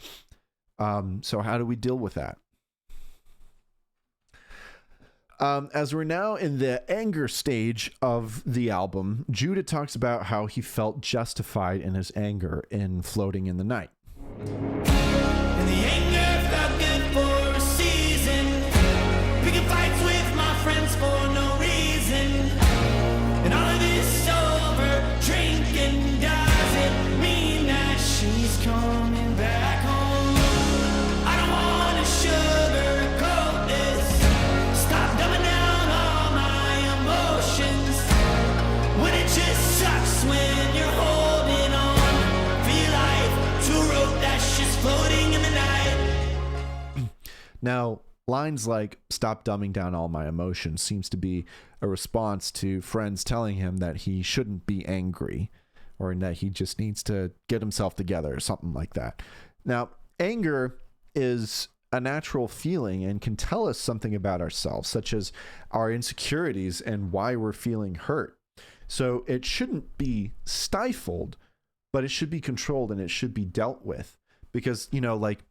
So how do we deal with that? As we're now in the anger stage of the album, Judah talks about how he felt justified in his anger in Floating in the Night. And the anger felt good for a season. Picking fights with my friends for no reason. And all of this over drinking doesn't mean that she's coming back home. I don't want to sugarcoat this. Stop dumbing down all my emotions. When it just sucks when you're holding on for your life to a rope that's just floating in the night. Now, lines like "stop dumbing down all my emotions" seems to be a response to friends telling him that he shouldn't be angry, or that he just needs to get himself together or something like that. Now, anger is a natural feeling and can tell us something about ourselves, such as our insecurities and why we're feeling hurt. So it shouldn't be stifled, but it should be controlled and it should be dealt with. Because, you know, like,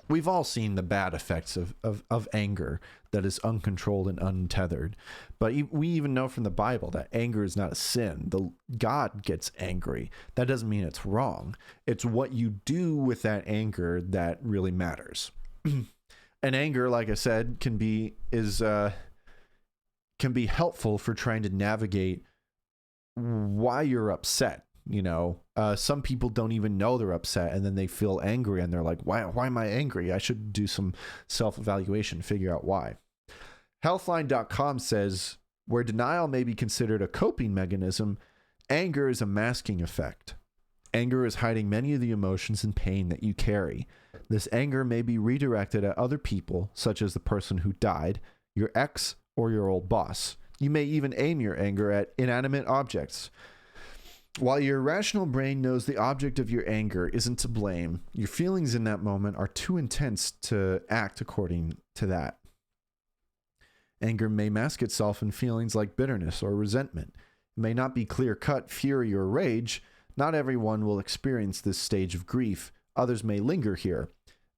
we've all seen the bad effects of anger that is uncontrolled and untethered. But we even know from the Bible that anger is not a sin. God gets angry. That doesn't mean it's wrong. It's what you do with that anger that really matters. And anger, like I said, can be helpful for trying to navigate why you're upset. You know, some people don't even know they're upset, and then they feel angry, and they're like, why am I angry? I should do some self-evaluation, figure out why. Healthline.com says, where denial may be considered a coping mechanism, anger is a masking effect. Anger is hiding many of the emotions and pain that you carry. This anger may be redirected at other people, such as the person who died, your ex, or your old boss. You may even aim your anger at inanimate objects. While your rational brain knows the object of your anger isn't to blame, your feelings in that moment are too intense to act according to that. Anger may mask itself in feelings like bitterness or resentment. It may not be clear-cut fury or rage. Not everyone will experience this stage of grief. Others may linger here.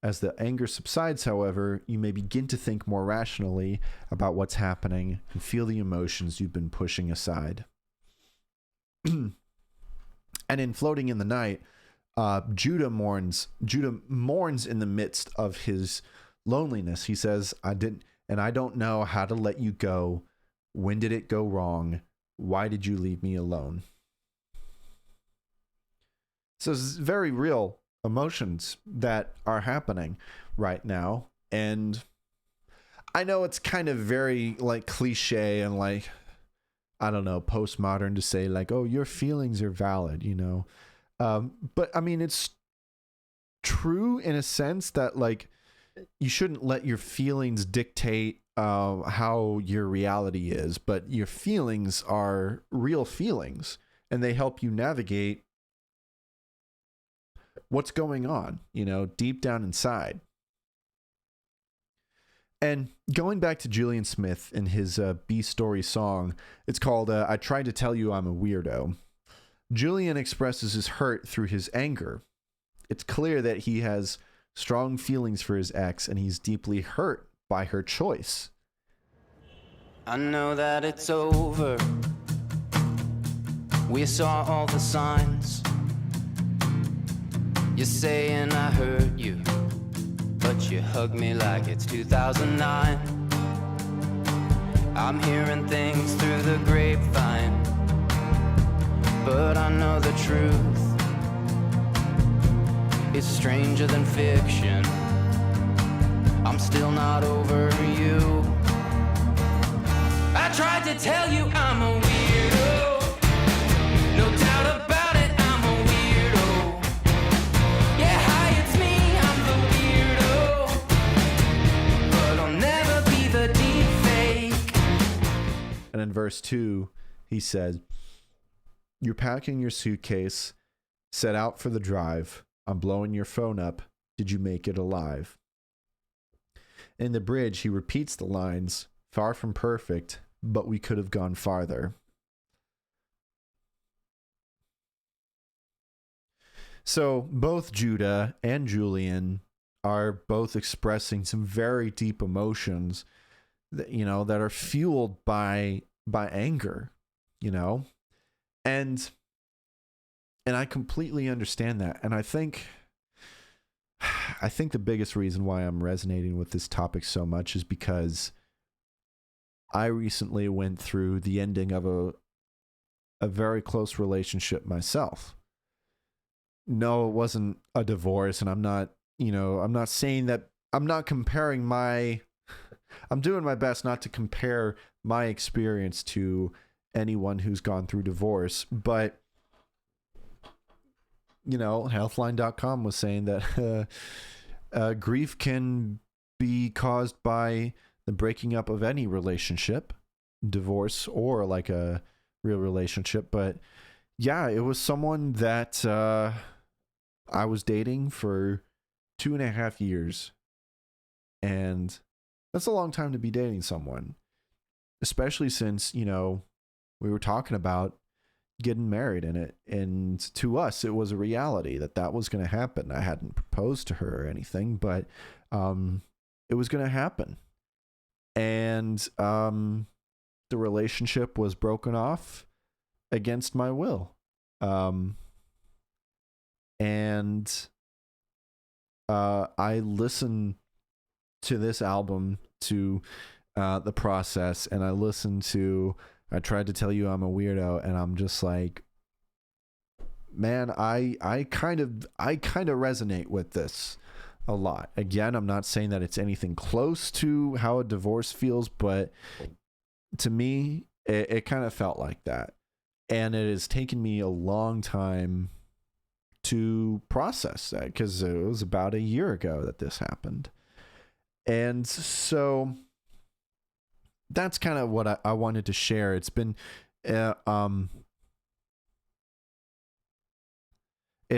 As the anger subsides, however, you may begin to think more rationally about what's happening and feel the emotions you've been pushing aside. And in Floating in the Night, Judah mourns in the midst of his loneliness. He says, I don't know how to let you go. When did it go wrong? Why did you leave me alone? So it's very real emotions that are happening right now. And I know it's kind of very like cliche and like, I don't know, postmodern to say like, oh, your feelings are valid, you know? But I mean, it's true in a sense that like, you shouldn't let your feelings dictate how your reality is, but your feelings are real feelings and they help you navigate what's going on, you know, deep down inside. And going back to Julian Smith in his B-Story song, it's called I Tried to Tell You I'm a Weirdo. Julian expresses his hurt through his anger. It's clear that he has strong feelings for his ex, and he's deeply hurt by her choice. I know that it's over. We saw all the signs. You're saying I hurt you, but you hug me like it's 2009. I'm hearing things through the grapevine, but I know the truth. It's stranger than fiction. I'm still not over you. I tried to tell you I'm a weirdo. No doubt about it, I'm a weirdo. Yeah, hi, it's me, I'm the weirdo. But I'll never be the deep fake. And in verse 2, he said, you're packing your suitcase, set out for the drive. I'm blowing your phone up. Did you make it alive? In the bridge, he repeats the lines, far from perfect, but we could have gone farther. So both Judah and Julian are both expressing some very deep emotions that, you know, that are fueled by anger, you know, and I completely understand that. And I think the biggest reason why I'm resonating with this topic so much is because I recently went through the ending of a very close relationship myself. No, it wasn't a divorce, and I'm not saying that, I'm not comparing I'm doing my best not to compare my experience to anyone who's gone through divorce, but you know, Healthline.com was saying that grief can be caused by the breaking up of any relationship, divorce or like a real relationship. But yeah, it was someone that I was dating for 2.5 years. And that's a long time to be dating someone, especially since, you know, we were talking about getting married in it, and to us it was a reality that was going to happen. I hadn't proposed to her or anything, but it was going to happen. And the relationship was broken off against my will. And I listened to this album, to The Process, and I listened to I tried to tell you I'm a weirdo, and I'm just like, man, I kind of resonate with this a lot. Again, I'm not saying that it's anything close to how a divorce feels, but to me, it kind of felt like that. And it has taken me a long time to process that, because it was about a year ago that this happened. And so that's kind of what I wanted to share. It's been it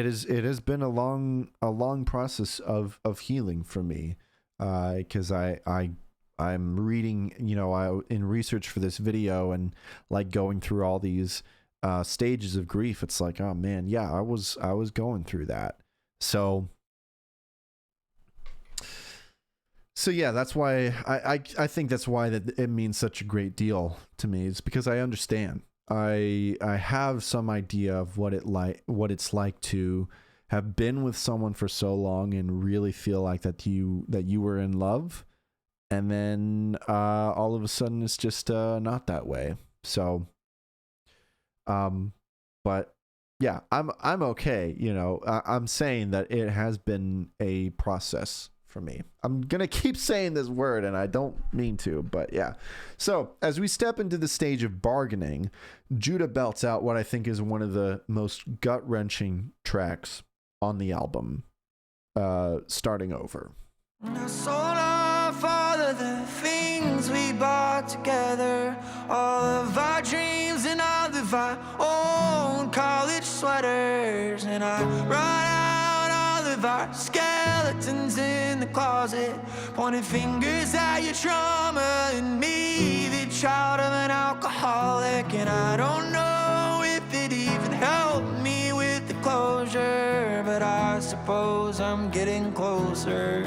has been a long process of healing for me, because I'm reading, in research for this video, and like going through all these stages of grief. It's like, oh man, yeah, I was going through that. So yeah, that's why I think that's why that it means such a great deal to me. It's because I understand. I have some idea of what it's like to have been with someone for so long and really feel like that you were in love, and then all of a sudden it's just not that way. So but yeah, I'm okay. I'm saying that it has been a process for me. I'm gonna keep saying this word, and I don't mean to, but yeah. So as we step into the stage of bargaining, Judah belts out what I think is one of the most gut-wrenching tracks on the album, Starting Over. I sold off all of the things we bought together, all of our dreams and all of our old college sweaters, and I brought out all of our skeletons in the closet, pointing fingers at your trauma and me, the child of an alcoholic. And I don't know if it even helped me with the closure, but I suppose I'm getting closer,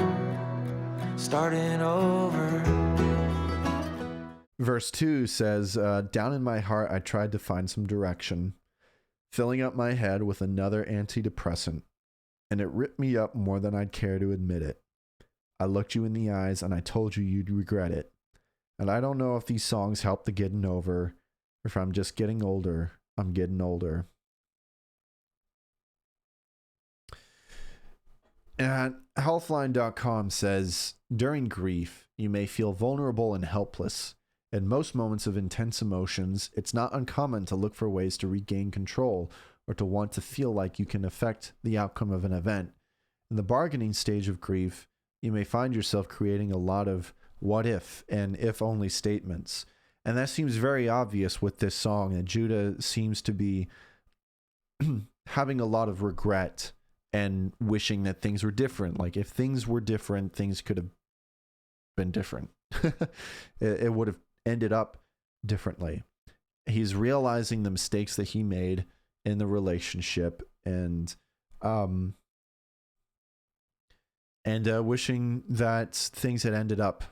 starting over. Verse 2 says, down in my heart I tried to find some direction, filling up my head with another antidepressant, and it ripped me up more than I'd care to admit it. I looked you in the eyes and I told you you'd regret it. And I don't know if these songs help the getting over, or if I'm just getting older. I'm getting older. And Healthline.com says, during grief, you may feel vulnerable and helpless. In most moments of intense emotions, it's not uncommon to look for ways to regain control, or to want to feel like you can affect the outcome of an event. In the bargaining stage of grief, you may find yourself creating a lot of what if and if only statements. And that seems very obvious with this song, and Judah seems to be having a lot of regret and wishing that things were different. Like, if things were different, things could have been different. It would have ended up differently. He's realizing the mistakes that he made in the relationship, and wishing that things had ended up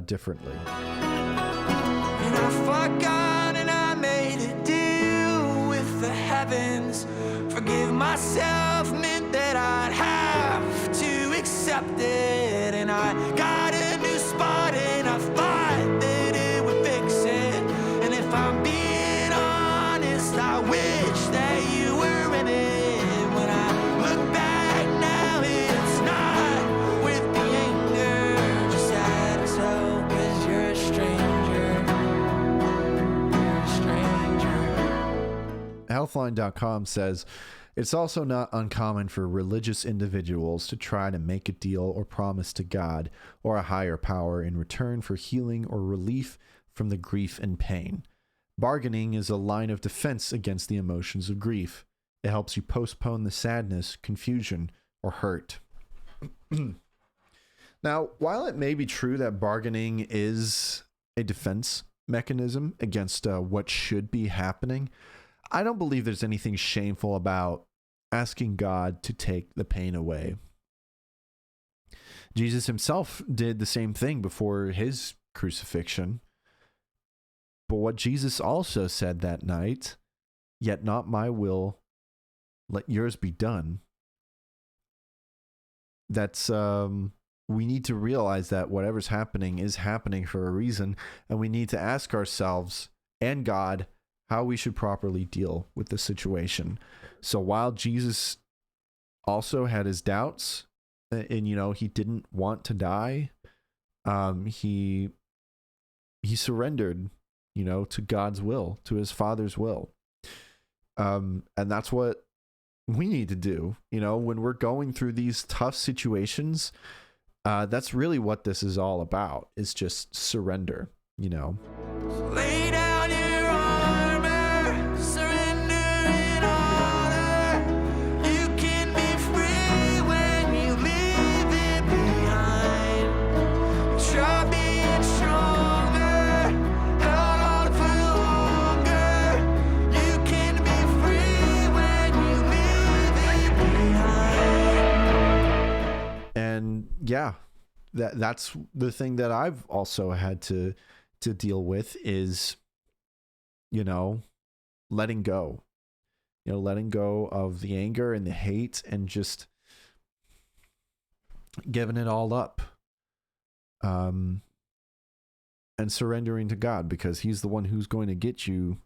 differently. And I forgot and I made a deal with the heavens. Forgive myself meant that I'd have to accept it. And I got a new spot and I thought that it would fix it. And if I'm being honest, I wish that you were in it. When I look back now, it's not with the anger, just sad as hell, 'cause you're a stranger. You're a stranger. Healthline.com says, it's also not uncommon for religious individuals to try to make a deal or promise to God or a higher power in return for healing or relief from the grief and pain. Bargaining is a line of defense against the emotions of grief. It helps you postpone the sadness, confusion, or hurt. Now, while it may be true that bargaining is a defense mechanism against what should be happening, I don't believe there's anything shameful about asking God to take the pain away. Jesus himself did the same thing before his crucifixion. But what Jesus also said that night, yet not my will, let yours be done. That's, we need to realize that whatever's happening is happening for a reason, and we need to ask ourselves, and God how we should properly deal with the situation. So while Jesus also had his doubts, and he didn't want to die, he surrendered, to God's will, to his Father's will. And that's what we need to do, when we're going through these tough situations. That's really what this is all about, is just surrender, Lay down your armor, surrender in honor. You can be free when you leave it behind. Try being stronger, held on for longer. You can be free when you leave it behind. And yeah, that's the thing that I've also had to deal with, is letting go of the anger and the hate, and just giving it all up, and surrendering to God, because he's the one who's going to get you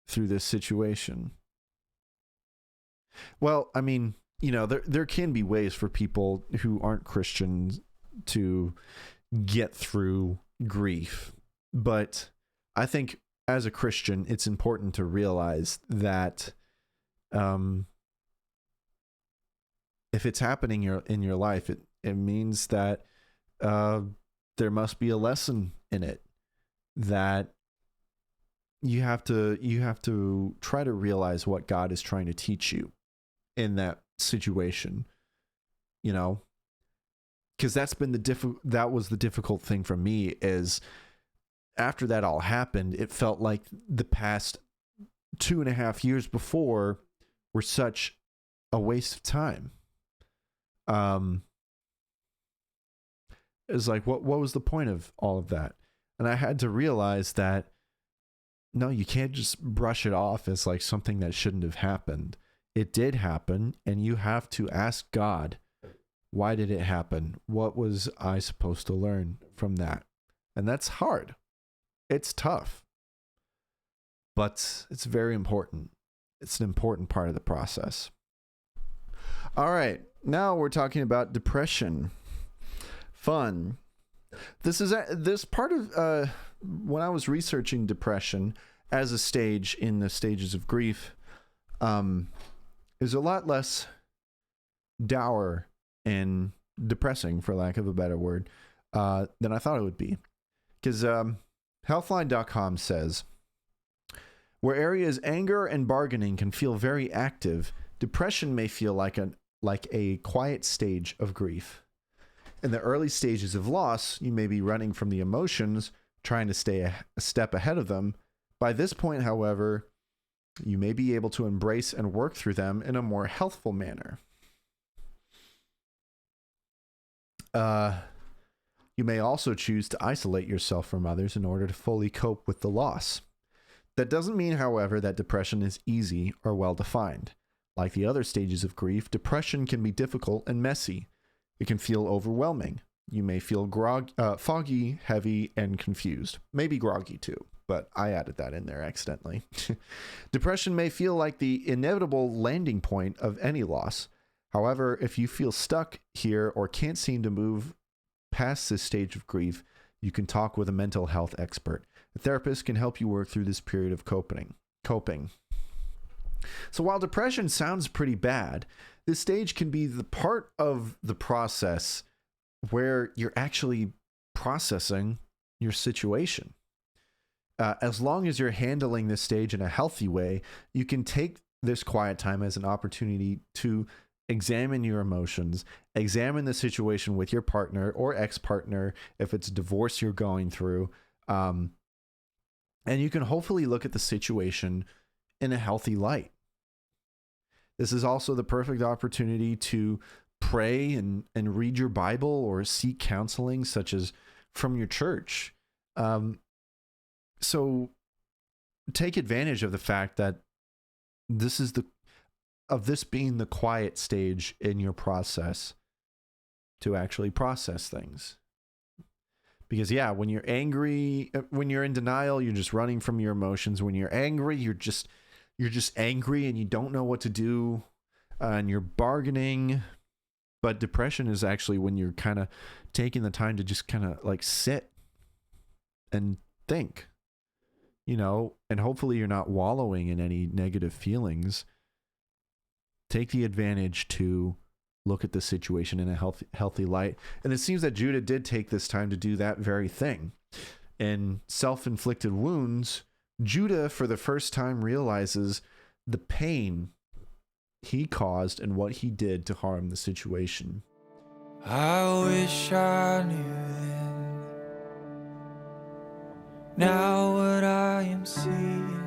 through this situation. Well, I mean, there can be ways for people who aren't Christians to get through grief, but I think as a Christian, it's important to realize that if it's happening in your life, it means that there must be a lesson in it, that you have to try to realize what God is trying to teach you in that situation, because that was the difficult thing for me, is after that all happened, it felt like the past 2.5 years before were such a waste of time. It was like, what was the point of all of that? And I had to realize that, no, you can't just brush it off as like something that shouldn't have happened. It did happen, and you have to ask God, why did it happen? What was I supposed to learn from that? And that's hard. It's tough. But it's very important. It's an important part of the process. All right. Now we're talking about depression. Fun. This part of when I was researching depression as a stage in the stages of grief, is a lot less dour and depressing, for lack of a better word, than I thought it would be. Because Healthline.com says, where areas anger and bargaining can feel very active, depression may feel like a quiet stage of grief. In the early stages of loss, you may be running from the emotions, trying to stay a step ahead of them. By this point, however, you may be able to embrace and work through them in a more healthful manner. You may also choose to isolate yourself from others in order to fully cope with the loss. That doesn't mean, however, that depression is easy or well-defined. Like the other stages of grief, depression can be difficult and messy. It can feel overwhelming. You may feel foggy, heavy, and confused. Maybe groggy too, but I added that in there accidentally. Depression may feel like the inevitable landing point of any loss. However, if you feel stuck here or can't seem to move past this stage of grief, you can talk with a mental health expert. A therapist can help you work through this period of coping. So while depression sounds pretty bad, this stage can be the part of the process where you're actually processing your situation. As long as you're handling this stage in a healthy way, you can take this quiet time as an opportunity to examine your emotions, examine the situation with your partner or ex-partner if it's divorce you're going through, and you can hopefully look at the situation in a healthy light. This is also the perfect opportunity to pray and read your Bible or seek counseling, such as from your church. So take advantage of the fact that this being the quiet stage in your process to actually process things. Because yeah, when you're angry, when you're in denial, you're just running from your emotions. When you're angry, you're just angry and you don't know what to do, and you're bargaining. But depression is actually when you're kind of taking the time to just kind of like sit and think, and hopefully you're not wallowing in any negative feelings. Take the advantage to look at the situation in a healthy light. And it seems that Judah did take this time to do that very thing. In Self-Inflicted Wounds, Judah, for the first time, realizes the pain he caused and what he did to harm the situation. I wish I knew then. Now what I am seeing,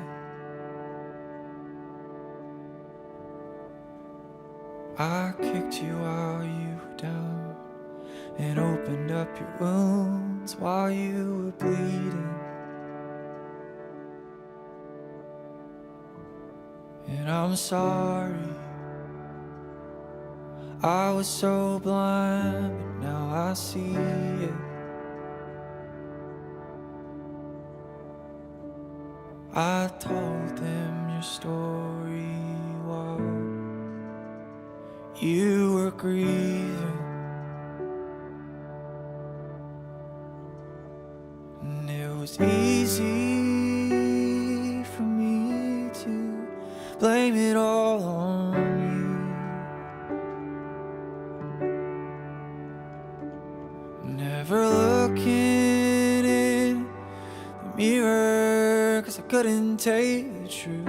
I kicked you while you were down and opened up your wounds while you were bleeding. And I'm sorry, I was so blind, but now I see it. I told them your story while you were grieving, and it was easy for me to blame it all on you. Never looking in the mirror, 'cause I couldn't take the truth.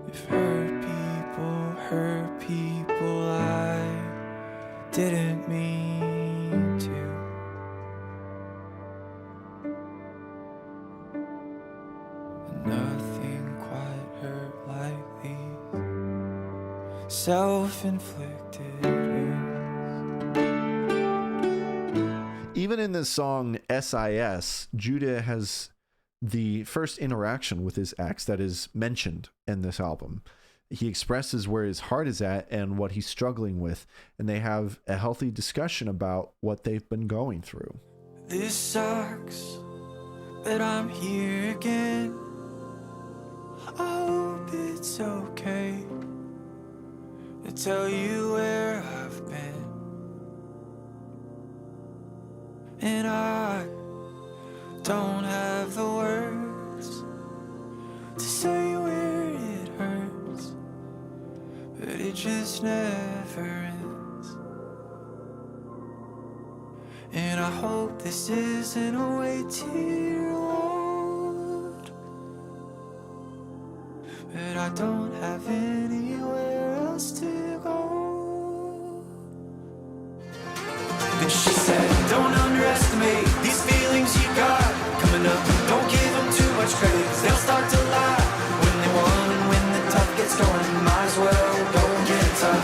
If hurt people, I didn't mean to. And nothing quite hurt like these self-inflicted wounds. Even in this song SIS, Judah has the first interaction with his ex that is mentioned in this album. He expresses where his heart is at and what he's struggling with, and they have a healthy discussion about what they've been going through. This sucks, but I'm here again. I hope it's okay to tell you where I've been. And I don't have the words to say where it hurts, but it just never ends. And I hope this isn't a way too old, but I don't have anywhere else to go. Then she said, don't underestimate these feelings you got coming up. Don't give them too much credit, 'cause they'll start to lie when they won and when the tough gets going. Might as well go and get tough.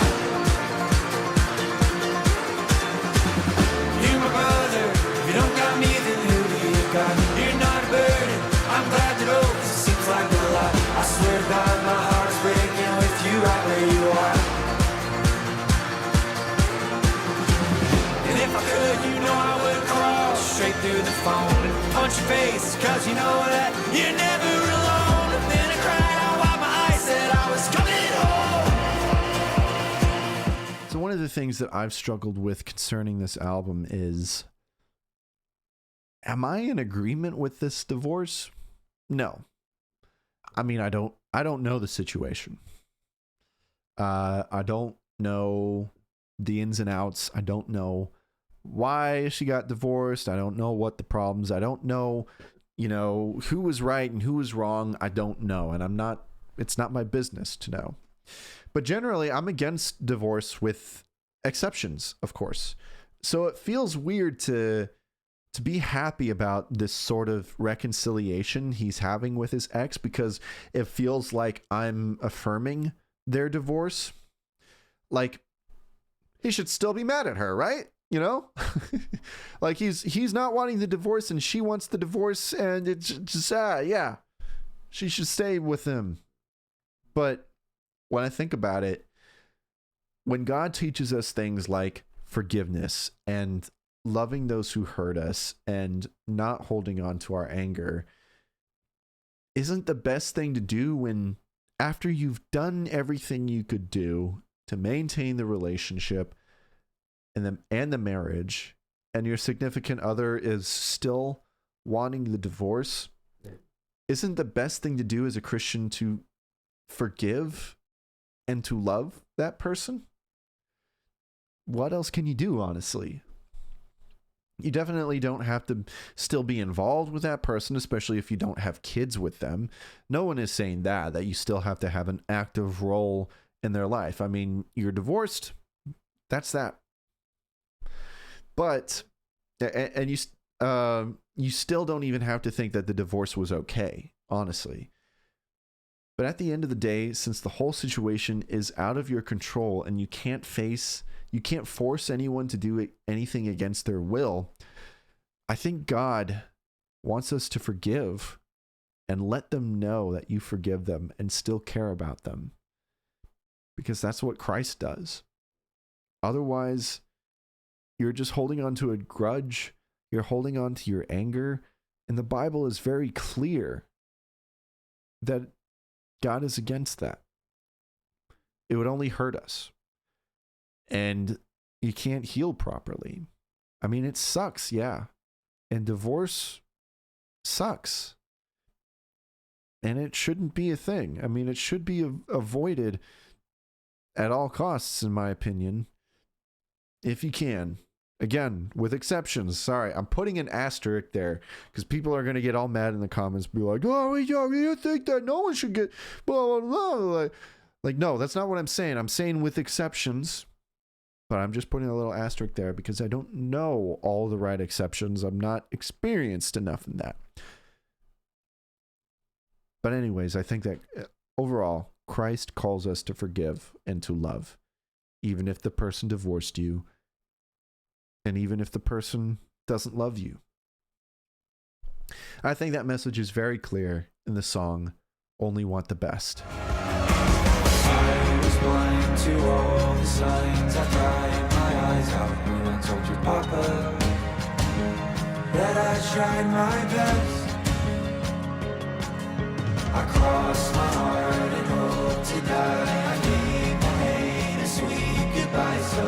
You're my brother, if you don't got me, then who do you got? You're not a burden, I'm glad to know, 'cause it seems like a lot. I swear to God, my heart is breaking with you right where you are. And if I could, you know I would crawl straight through the phone and punch your face, 'cause you know that you're never alone. And then I cried, I wiped my eyes, said I was coming home. So one of the things that I've struggled with concerning this album is, am I in agreement with this divorce? No. I mean, I don't know the situation. I don't know the ins and outs. I don't know why she got divorced. I don't know what the problems. I don't know, who was right and who was wrong. I don't know. And it's not my business to know. But generally, I'm against divorce with exceptions, of course. So it feels weird to be happy about this sort of reconciliation he's having with his ex, because it feels like I'm affirming their divorce. Like, he should still be mad at her, right? Like he's not wanting the divorce and she wants the divorce, and it's just yeah, she should stay with him. But when I think about it, when God teaches us things like forgiveness and loving those who hurt us and not holding on to our anger, isn't the best thing to do when, after you've done everything you could do to maintain the relationship and the marriage, and your significant other is still wanting the divorce, isn't the best thing to do as a Christian to forgive and to love that person? What else can you do, honestly? You definitely don't have to still be involved with that person, especially if you don't have kids with them. No one is saying that you still have to have an active role in their life. I mean, you're divorced, that's that. But, and you still don't even have to think that the divorce was okay, honestly. But at the end of the day, since the whole situation is out of your control and you can't force anyone to do anything against their will, I think God wants us to forgive and let them know that you forgive them and still care about them. Because that's what Christ does. Otherwise, you're just holding on to a grudge. You're holding on to your anger. And the Bible is very clear that God is against that. It would only hurt us. And you can't heal properly. I mean, it sucks, yeah. And divorce sucks. And it shouldn't be a thing. I mean, it should be avoided at all costs, in my opinion, if you can. Again, with exceptions. Sorry, I'm putting an asterisk there because people are going to get all mad in the comments, be like, oh, you think that no one should get blah, blah, blah. Like, no, that's not what I'm saying. I'm saying with exceptions, but I'm just putting a little asterisk there because I don't know all the right exceptions. I'm not experienced enough in that. But anyways, I think that overall, Christ calls us to forgive and to love, even if the person divorced you, and even if the person doesn't love you. I think that message is very clear in the song, Only Want the Best. I was blind to all the signs. I cried my eyes out when I told your papa that I tried my best. I crossed my heart and hoped to die. I gave my pain a sweet goodbye, so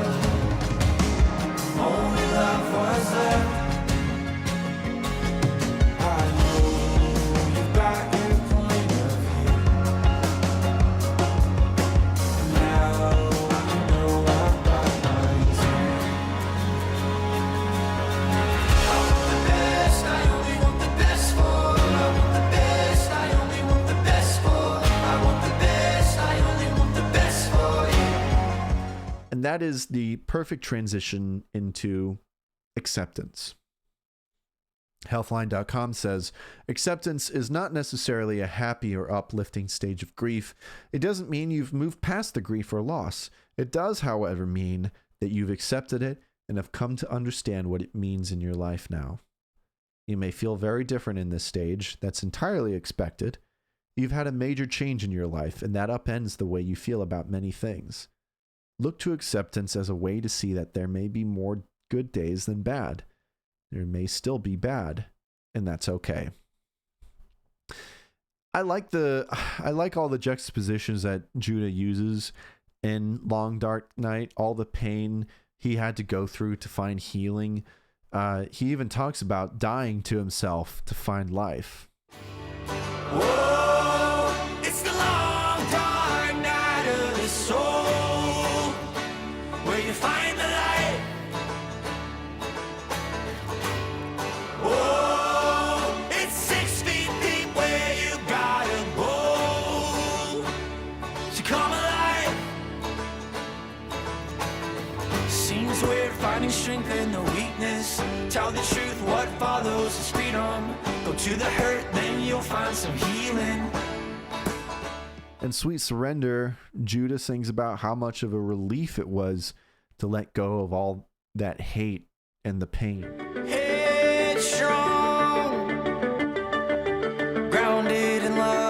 only love was left. I know you got your point of view. Now you know I've got mine too. I want the best, I only want the best for. I want the best, I only want the best for. I want the best, I only want the best for you. And that is the perfect transition into acceptance. Healthline.com says, acceptance is not necessarily a happy or uplifting stage of grief. It doesn't mean you've moved past the grief or loss. It does, however, mean that you've accepted it and have come to understand what it means in your life now. You may feel very different in this stage. That's entirely expected. You've had a major change in your life, and that upends the way you feel about many things. Look to acceptance as a way to see that there may be more good days than bad. There may still be bad, and that's okay. I like all the juxtapositions that Judah uses in Long Dark Night, all the pain he had to go through to find healing. He even talks about dying to himself to find life. Whoa, it's the long dark night of the soul, where you find the light. Whoa, it's 6 feet deep where you gotta go to come alive. Seems weird finding strength in the weakness. Tell the truth, what follows is freedom. Go to the hurt, then you'll find some healing. In Sweet Surrender, Judah sings about how much of a relief it was to let go of all that hate and the pain. Headstrong, grounded in love.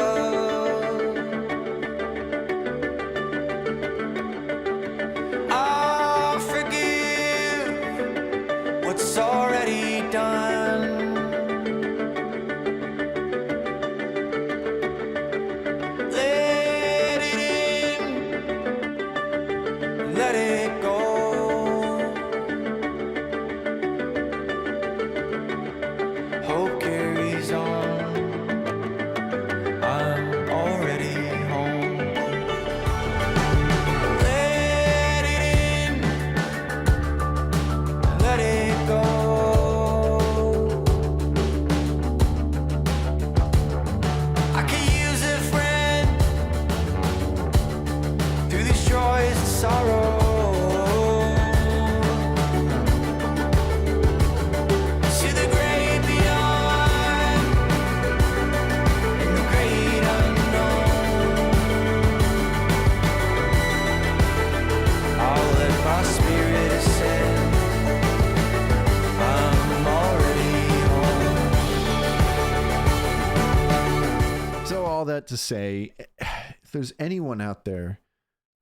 to say, if there's anyone out there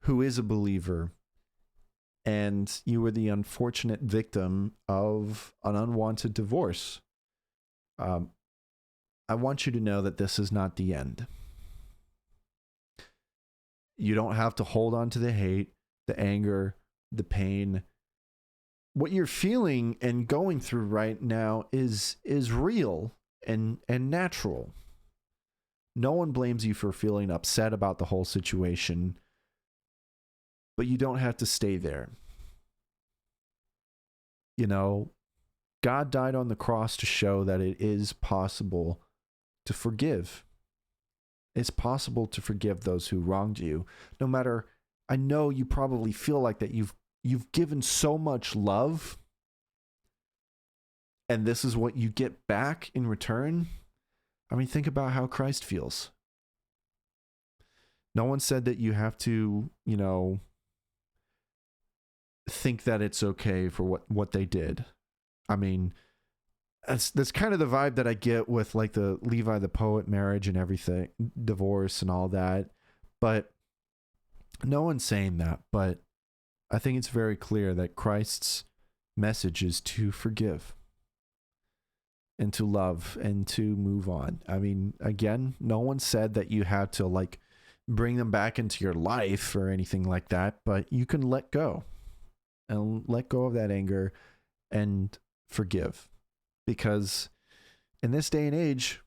who is a believer and you were the unfortunate victim of an unwanted divorce, I want you to know that this is not the end. You don't have to hold on to the hate, the anger, the pain. What you're feeling and going through right now is real and natural. No one blames you for feeling upset about the whole situation, but you don't have to stay there. You know, God died on the cross to show that it is possible to forgive. It's possible to forgive those who wronged you. No matter, I know you probably feel like that you've given so much love, and this is what you get back in return. I mean, think about how Christ feels. No one said that you have to, you know, think that it's okay for what they did. I mean, that's kind of the vibe that I get with like the Levi the Poet marriage and everything, divorce and all that. But no one's saying that. But I think it's very clear that Christ's message is to forgive and to love and to move on. I mean, again, no one said that you had to like bring them back into your life or anything like that, but you can let go and let go of that anger and forgive. Because in this day and age,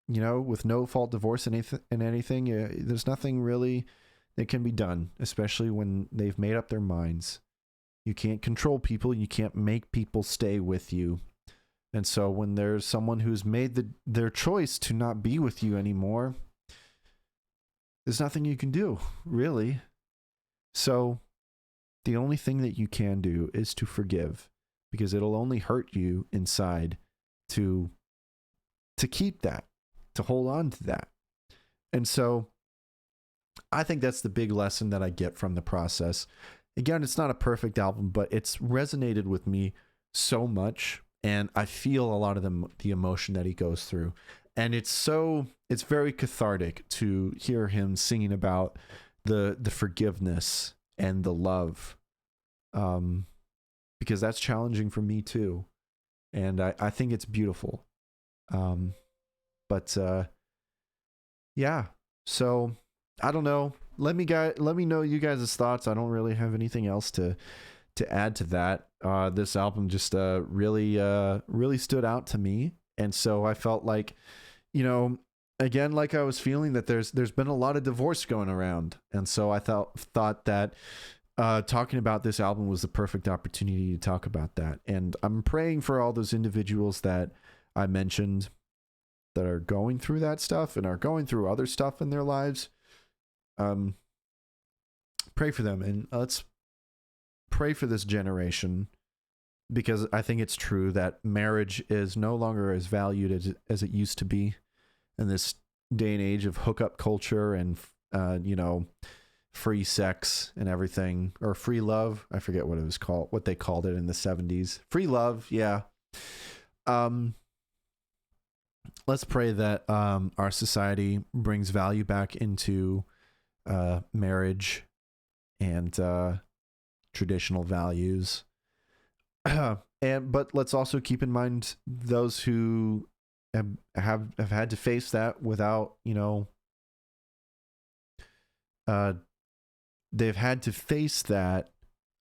you know, with no fault divorce and anything, there's nothing really that can be done, especially when they've made up their minds. You can't control people. You can't make people stay with you. And so when there's someone who's made their choice to not be with you anymore, there's nothing you can do, really. So the only thing that you can do is to forgive, because it'll only hurt you inside to keep that, to hold on to that. And so I think that's the big lesson that I get from the process. Again, it's not a perfect album, but it's resonated with me so much, and I feel a lot of the emotion that he goes through. And it's very cathartic to hear him singing about the forgiveness and the love. Because that's challenging for me too. And I think it's beautiful. Yeah. So I don't know. Let me know you guys' thoughts. I don't really have anything else to add to that. This album just really stood out to me. And so I felt like, you know, again, like I was feeling that there's been a lot of divorce going around. And so I thought that talking about this album was the perfect opportunity to talk about that. And I'm praying for all those individuals that I mentioned that are going through that stuff and are going through other stuff in their lives. Pray for them, and let's pray for this generation, because I think it's true that marriage is no longer as valued as it used to be in this day and age of hookup culture and, you know, free sex and everything, or free love. I forget what they called it in the 70s. Free love. Yeah. Let's pray that, our society brings value back into, marriage and, traditional values. But let's also keep in mind those who have had to face that without, you know, they've had to face that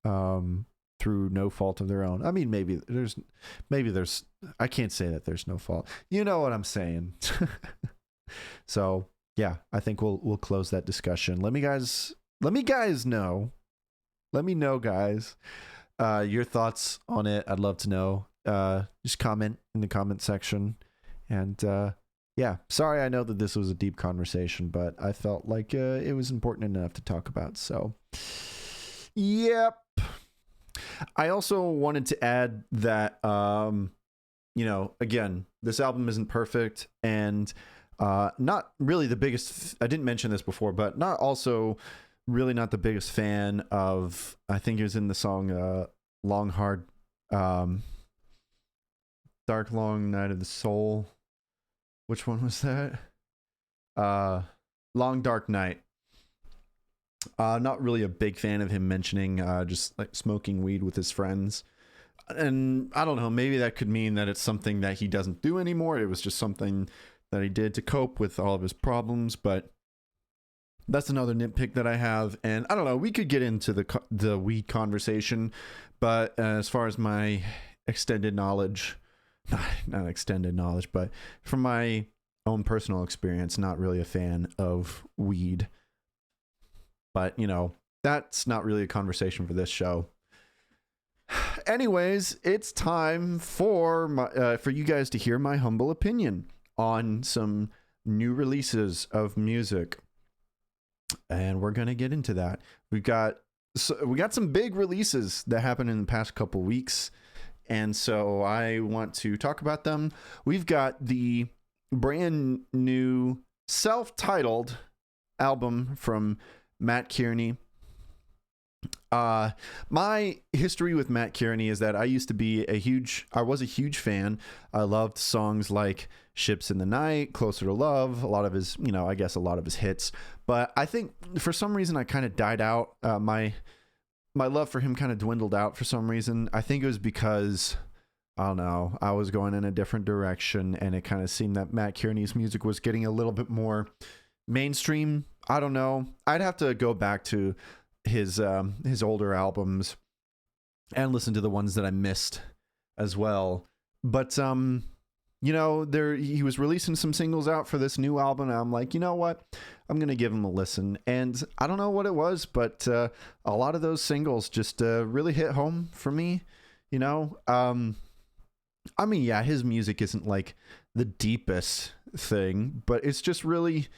through no fault of their own. I mean, maybe there's I can't say that there's no fault. You know what I'm saying. So yeah, I think we'll close that discussion. Let me know, guys, your thoughts on it. I'd love to know. Just comment in the comment section. And yeah, sorry, I know that this was a deep conversation, but I felt like it was important enough to talk about. So, yep. I also wanted to add that, you know, again, this album isn't perfect, and not really the biggest. I didn't mention this before, but not the biggest fan of, I think it was in the song Long Hard, Dark Long Night of the Soul. Which one was that? Long Dark Night. Not really a big fan of him mentioning just like smoking weed with his friends. And I don't know, maybe that could mean that it's something that he doesn't do anymore. It was just something that he did to cope with all of his problems, but that's another nitpick that I have. And I don't know, we could get into the weed conversation, but as far as my extended knowledge, not extended knowledge, but from my own personal experience, not really a fan of weed. But, you know, that's not really a conversation for this show. Anyways, it's time for you guys to hear my humble opinion on some new releases of music. And we're going to get into that. We got some big releases that happened in the past couple weeks. And so I want to talk about them. We've got the brand new self-titled album from Matt Kearney. My history with Matt Kearney is that I was a huge fan. I loved songs like Ships in the Night, Closer to Love, a lot of his hits. But I think for some reason I kind of died out. My love for him kind of dwindled out for some reason. I think it was because, I don't know, I was going in a different direction, and it kind of seemed that Matt Kearney's music was getting a little bit more mainstream. I don't know. I'd have to go back to his older albums and listen to the ones that I missed as well. But you know, he was releasing some singles out for this new album, and I'm like, you know what? I'm going to give him a listen. And I don't know what it was, but a lot of those singles just really hit home for me, you know? I mean, yeah, his music isn't like the deepest thing, but it's just really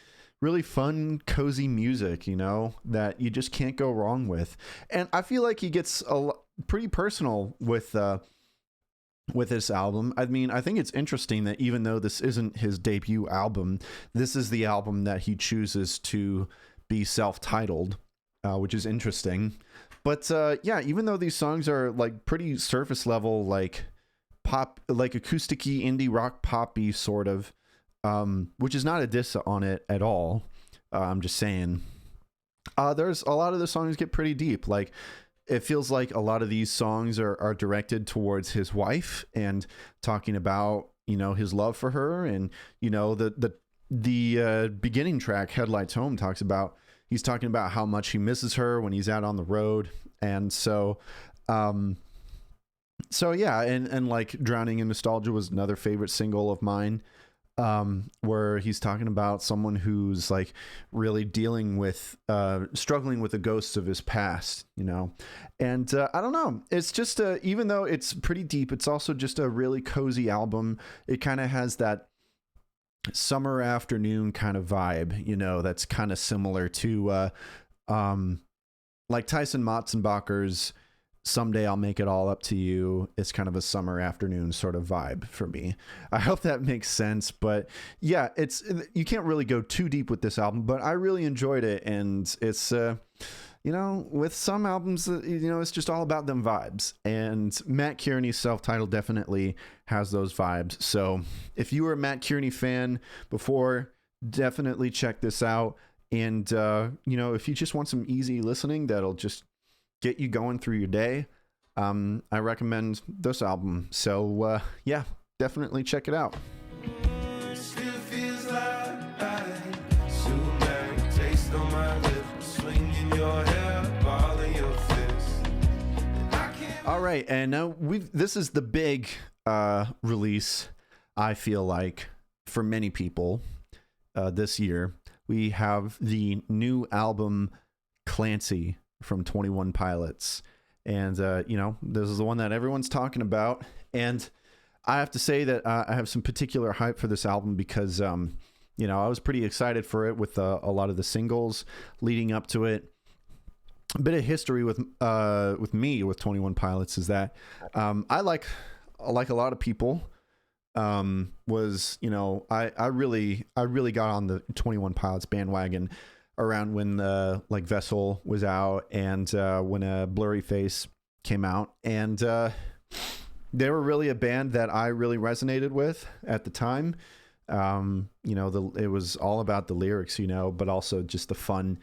fun, cozy music, you know, that you just can't go wrong with. And I feel like he gets pretty personal with this album. I mean, I think it's interesting that even though this isn't his debut album, this is the album that he chooses to be self-titled, which is interesting. But yeah, even though these songs are like pretty surface level, like pop, like acousticy indie rock poppy sort of, which is not a diss on it at all. I'm just saying, there's a lot of the songs get pretty deep. Like, it feels like a lot of these songs are directed towards his wife and talking about, you know, his love for her. And, you know, the beginning track, Headlights Home, he's talking about how much he misses her when he's out on the road. And so yeah, and like Drowning in Nostalgia was another favorite single of mine, where he's talking about someone who's like really dealing with, struggling with the ghosts of his past, you know. And I don't know, it's just even though it's pretty deep, it's also just a really cozy album. It kind of has that summer afternoon kind of vibe, you know, that's kind of similar to like Tyson Motzenbacher's Someday I'll Make It All Up to You. It's kind of a summer afternoon sort of vibe for me. I hope that makes sense. But yeah, you can't really go too deep with this album, but I really enjoyed it. And it's, you know, with some albums, you know, it's just all about them vibes. And Matt Kearney's self-titled definitely has those vibes. So if you were a Matt Kearney fan before, definitely check this out. And, you know, if you just want some easy listening that'll just get you going through your day, I recommend this album. So yeah, definitely check it out. Still feels like so bad. Taste on my lips, swinging your hair, ball in your fist. All right, and now this is the big release, I feel like, for many people this year. We have the new album Clancy from 21 Pilots, and you know, this is the one that everyone's talking about. And I have to say that I have some particular hype for this album because you know, I was pretty excited for it with a lot of the singles leading up to it. A bit of history with me with 21 Pilots is that I like a lot of people, was, you know, I really got on the 21 Pilots bandwagon around when like Vessel was out, and when Blurry Face came out, and they were really a band that I really resonated with at the time. It was all about the lyrics, but also just the fun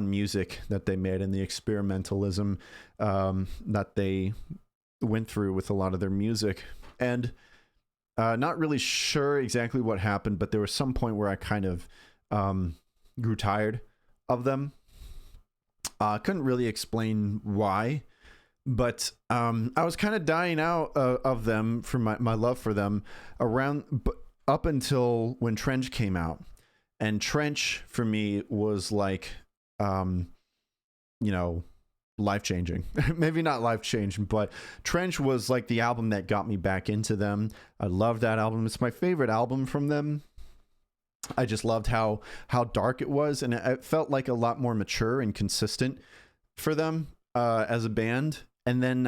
music that they made and the experimentalism that they went through with a lot of their music. And not really sure exactly what happened, but there was some point where I kind of grew tired of them. Couldn't really explain why, but I was kind of dying out of them for my love for them up until when Trench came out. And Trench for me was like, life-changing. Maybe not life-changing, but Trench was like the album that got me back into them. I love that album. It's my favorite album from them. I just loved how dark it was, and it felt like a lot more mature and consistent for them as a band. And then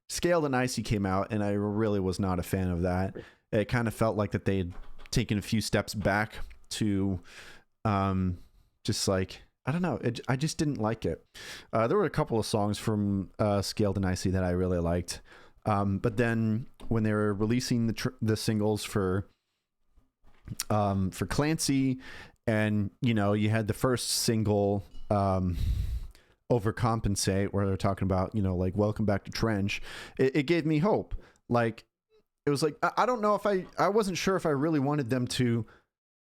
Scaled and Icy came out, and I really was not a fan of that. It kind of felt like that they had taken a few steps back to just like, I don't know. I just didn't like it. There were a couple of songs from Scaled and Icy that I really liked. But then when they were releasing the singles for Clancy, and you had the first single Overcompensate, where they're talking about like welcome back to Trench, it gave me hope. Like it was like I don't know if I wasn't sure if I really wanted them to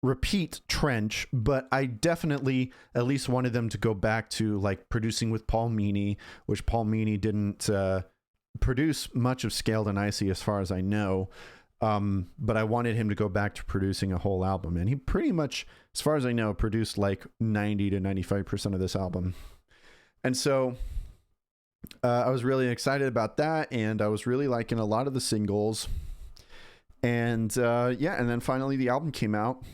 repeat Trench, but I definitely at least wanted them to go back to like producing with Paul Meany, which Paul Meany didn't produce much of Scaled and Icy as far as I know. But I wanted him to go back to producing a whole album, and he pretty much, as far as I know, produced like 90 to 95% of this album. And so I was really excited about that, and I was really liking a lot of the singles. And and then finally the album came out.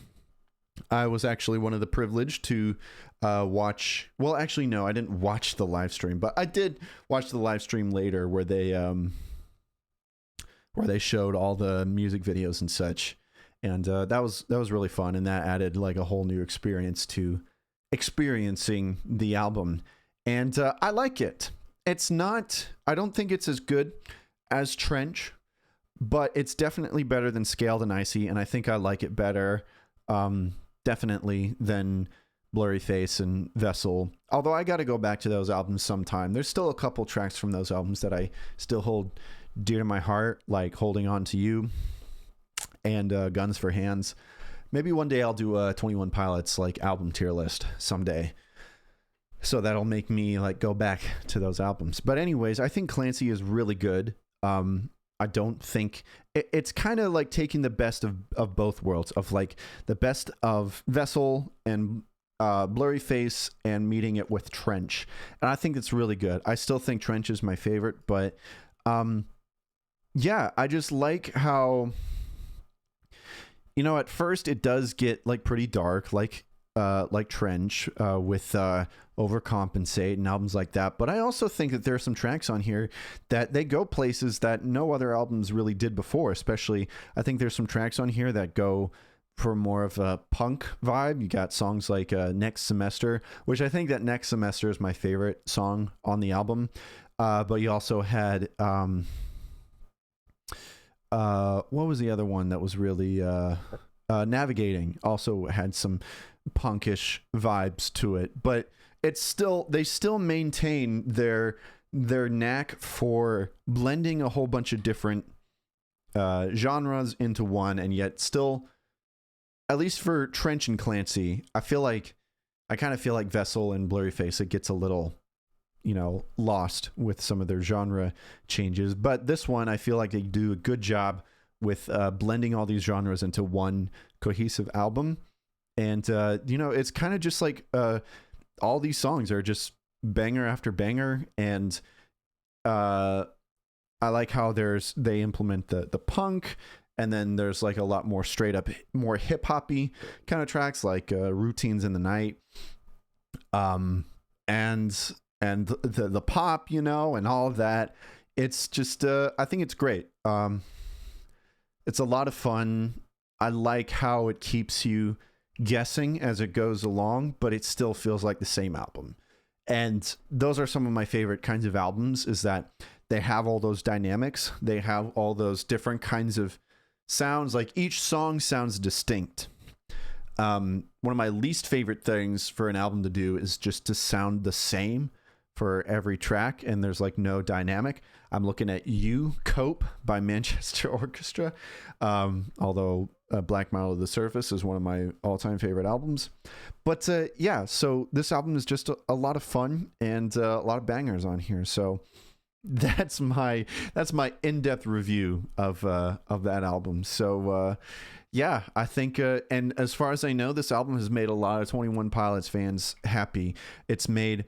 I was actually one of the privileged to watch. Well, actually, no, I didn't watch the live stream, but I did watch the live stream later where they showed all the music videos and such. And that was really fun, and that added like a whole new experience to experiencing the album. And I like it. It's not, I don't think it's as good as Trench, but it's definitely better than Scaled and Icy, and I think I like it better definitely than Blurry Face and Vessel. Although I got to go back to those albums sometime. There's still a couple tracks from those albums that I still hold dear to my heart, like Holding On to You and Guns for Hands. Maybe one day I'll do a 21 Pilots like album tier list someday. So that'll make me like go back to those albums. But anyways, I think Clancy is really good. I don't think it's kind of like taking the best of both worlds, of like the best of Vessel and Blurry Face and meeting it with Trench. And I think it's really good. I still think Trench is my favorite, but I just like how, at first it does get like pretty dark, like Trench with Overcompensate and albums like that. But I also think that there are some tracks on here that they go places that no other albums really did before. Especially, I think there's some tracks on here that go for more of a punk vibe. You got songs like Next Semester, which I think that Next Semester is my favorite song on the album. But you also had what was the other one that was really Navigating, also had some punkish vibes to it, but they still maintain their knack for blending a whole bunch of different genres into one, and yet still, at least for Trench and Clancy, I kind of feel like Vessel and Blurry Face, it gets a little lost with some of their genre changes. But this one, I feel like they do a good job with blending all these genres into one cohesive album. And, it's kind of just like all these songs are just banger after banger. And I like how they implement the punk, and then there's like a lot more straight up, more hip hoppy kind of tracks like Routines in the Night. And the pop, and all of that. It's just, I think it's great. It's a lot of fun. I like how it keeps you guessing as it goes along, but it still feels like the same album. And those are some of my favorite kinds of albums, is that they have all those dynamics. They have all those different kinds of sounds like each song sounds distinct. One of my least favorite things for an album to do is just to sound the same for every track, and there's like no dynamic. I'm looking at You Cope by Manchester Orchestra, although Black Metal to the Surface is one of my all-time favorite albums. But yeah, so this album is just a lot of fun and a lot of bangers on here. So that's my in-depth review of that album. So yeah, I think and as far as I know, this album has made a lot of 21 Pilots fans happy. It's made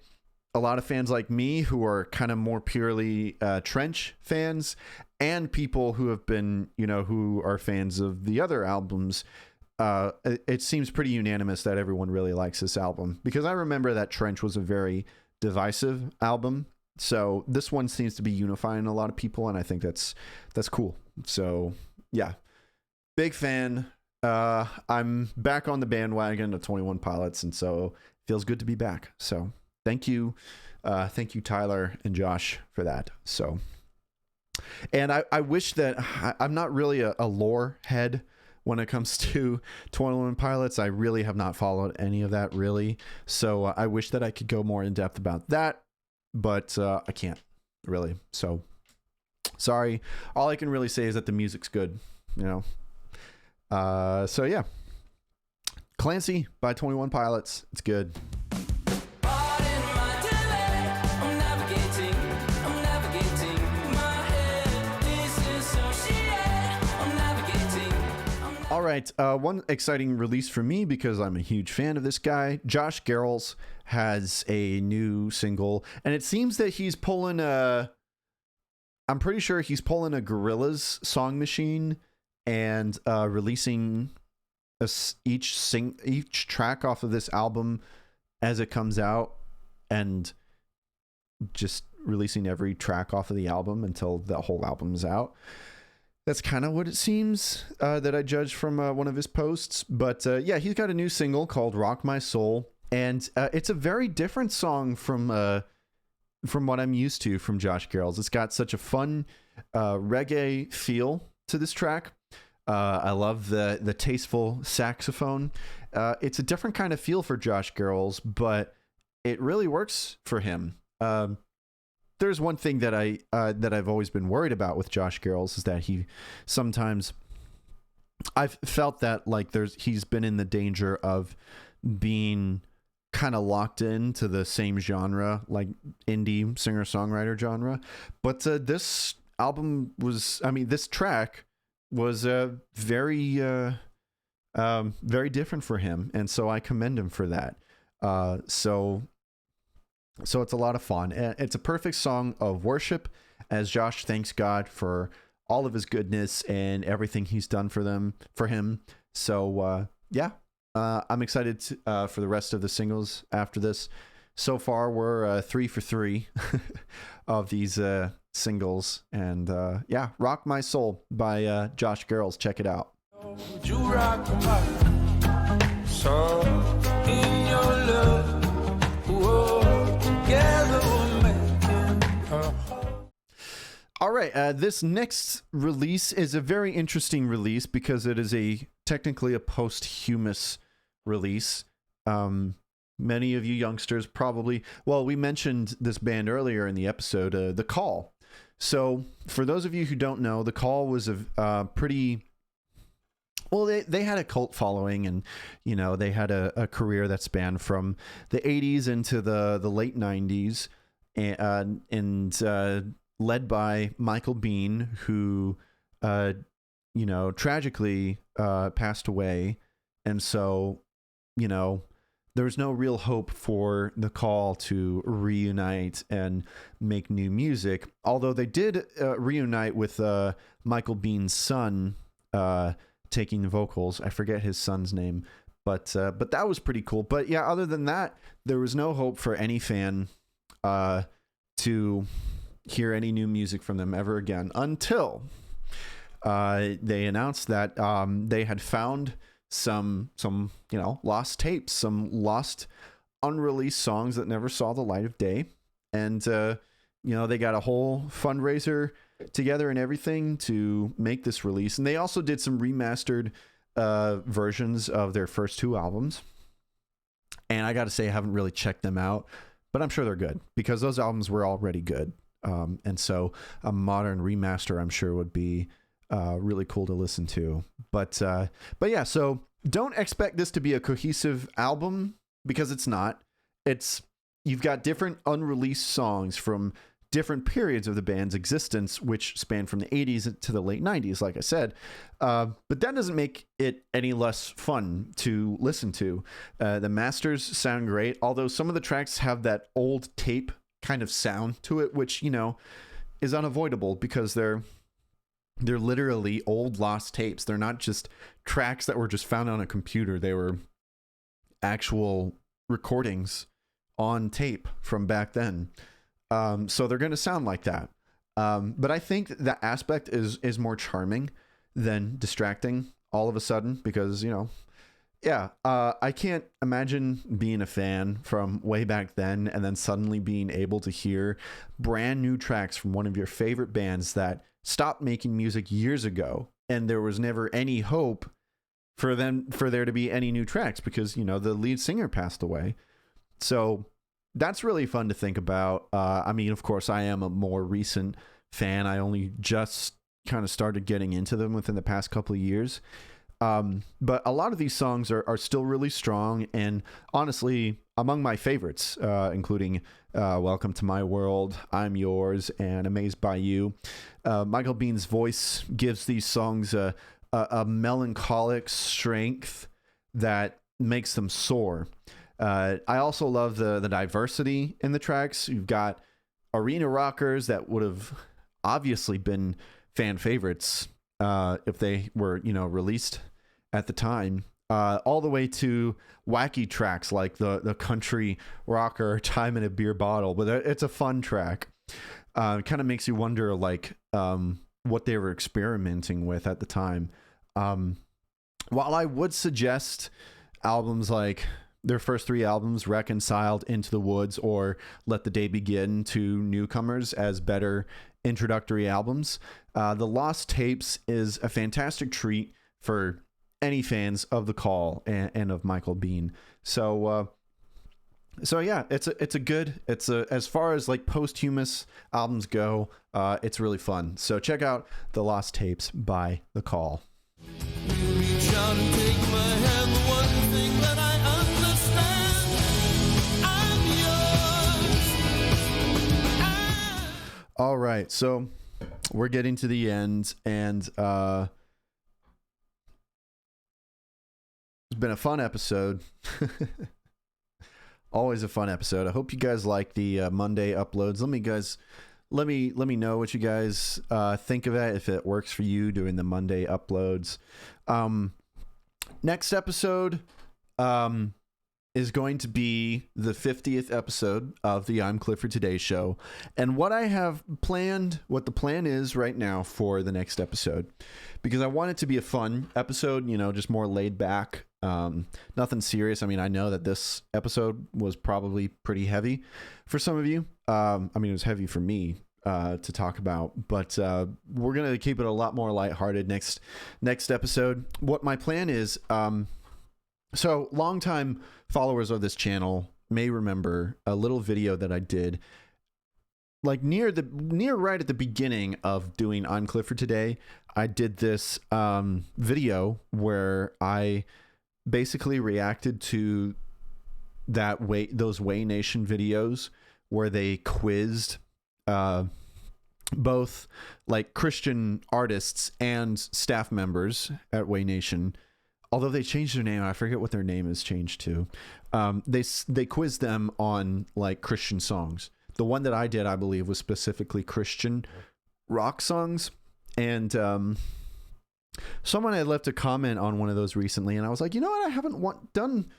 a lot of fans like me who are kind of more purely Trench fans, and people who have been, who are fans of the other albums. It seems pretty unanimous that everyone really likes this album, because I remember that Trench was a very divisive album. So this one seems to be unifying a lot of people, and I think that's cool. So yeah, big fan. I'm back on the bandwagon of 21 Pilots, and so it feels good to be back. So thank you, Tyler and Josh, for that. So, and I wish that I'm not really a lore head when it comes to 21 Pilots. I really have not followed any of that, really. So I wish that I could go more in depth about that, but I can't really. So sorry. All I can really say is that the music's good, So yeah, Clancy by 21 Pilots. It's good. All right, one exciting release for me, because I'm a huge fan of this guy. Josh Garrels has a new single, and it seems that he's pulling I'm pretty sure he's pulling a Gorillaz song machine and releasing each track off of this album as it comes out, and just releasing every track off of the album until the whole album is out. That's kind of what it seems that I judged from one of his posts. But yeah, he's got a new single called Rock My Soul. And it's a very different song from what I'm used to from Josh Garrels. It's got such a fun reggae feel to this track. I love the tasteful saxophone. It's a different kind of feel for Josh Garrels, but it really works for him. There's one thing that I've always been worried about with Josh Garrels, is that he sometimes, I've felt that like he's been in the danger of being kind of locked into the same genre, like indie singer-songwriter genre. But this album this track was very different for him, and so I commend him for that. So it's a lot of fun. It's a perfect song of worship, as Josh thanks God for all of his goodness and everything he's done for him. So yeah, I'm excited for the rest of the singles after this. So far, we're 3 for 3 of these singles. And yeah, Rock My Soul by Josh Garrels. Check it out. You rock my soul in your love. All right, this next release is a very interesting release, because it is technically a posthumous release. Many of you youngsters probably, we mentioned this band earlier in the episode, The Call. So for those of you who don't know, The Call was a pretty... Well, they had a cult following, and they had a career that spanned from the 80s into the late 90s, and led by Michael Bean, who tragically passed away. And so there was no real hope for The Call to reunite and make new music, although they did reunite with Michael Bean's son taking the vocals. I forget his son's name, but that was pretty cool. But yeah, other than that, there was no hope for any fan to hear any new music from them ever again, until they announced that they had found some lost tapes, some lost unreleased songs that never saw the light of day. And they got a whole fundraiser together and everything to make this release. And they also did some remastered versions of their first 2 albums. And I got to say, I haven't really checked them out, but I'm sure they're good because those albums were already good. And so a modern remaster, I'm sure, would be really cool to listen to. But yeah, so don't expect this to be a cohesive album because it's not. You've got different unreleased songs from different periods of the band's existence, which span from the 80s to the late 90s, like I said. But that doesn't make it any less fun to listen to. The masters sound great, although some of the tracks have that old tape kind of sound to it, which, you know, is unavoidable because they're literally old lost tapes. They're not just tracks that were just found on a computer. They were actual recordings on tape from back then. So they're going to sound like that. But I think that aspect is more charming than distracting all of a sudden because, you know, yeah, I can't imagine being a fan from way back then and then suddenly being able to hear brand new tracks from one of your favorite bands that stopped making music years ago. And there was never any hope for there to be any new tracks because, you know, the lead singer passed away. So that's really fun to think about. I mean, of course, I am a more recent fan. I only just kind of started getting into them within the past couple of years. But a lot of these songs are still really strong and honestly among my favorites, including Welcome to My World, I'm Yours, and Amazed by You. Michael Bean's voice gives these songs a melancholic strength that makes them soar. I also love the diversity in the tracks. You've got arena rockers that would have obviously been fan favorites if they were, you know, released at the time, all the way to wacky tracks like the country rocker Time in a Beer Bottle. But it's a fun track. It kind of makes you wonder like what they were experimenting with at the time. While I would suggest albums like their first 3 albums, Reconciled, Into the Woods, or Let the Day Begin, to newcomers as better introductory albums, The Lost Tapes is a fantastic treat for any fans of The Call and of Michael Bean. So yeah, it's as far as like posthumous albums go, it's really fun. So check out The Lost Tapes by The Call. Reach out and take my hand, the one thing that I understand. I'm yours. All right, so we're getting to the end, and it's been a fun episode. Always a fun episode. I hope you guys like the Monday uploads. Let me know what you guys think of it, if it works for you doing the Monday uploads. Next episode is going to be the 50th episode of the I'm Clifford Today show. And what the plan is right now for the next episode, because I want it to be a fun episode, you know, just more laid back, nothing serious. I mean, I know that this episode was probably pretty heavy for some of you. I mean, it was heavy for me to talk about, but we're going to keep it a lot more lighthearted next episode. What my plan is, so longtime followers of this channel may remember a little video that I did like near right at the beginning of doing I'm Clifford Today. I did this video where I basically reacted to those Way Nation videos where they quizzed both like Christian artists and staff members at Way Nation. Although they changed their name, I forget what their name is changed to. They quizzed them on like Christian songs. The one that I did, I believe, was specifically Christian rock songs. And someone had left a comment on one of those recently, and I was like, you know what? I haven't done,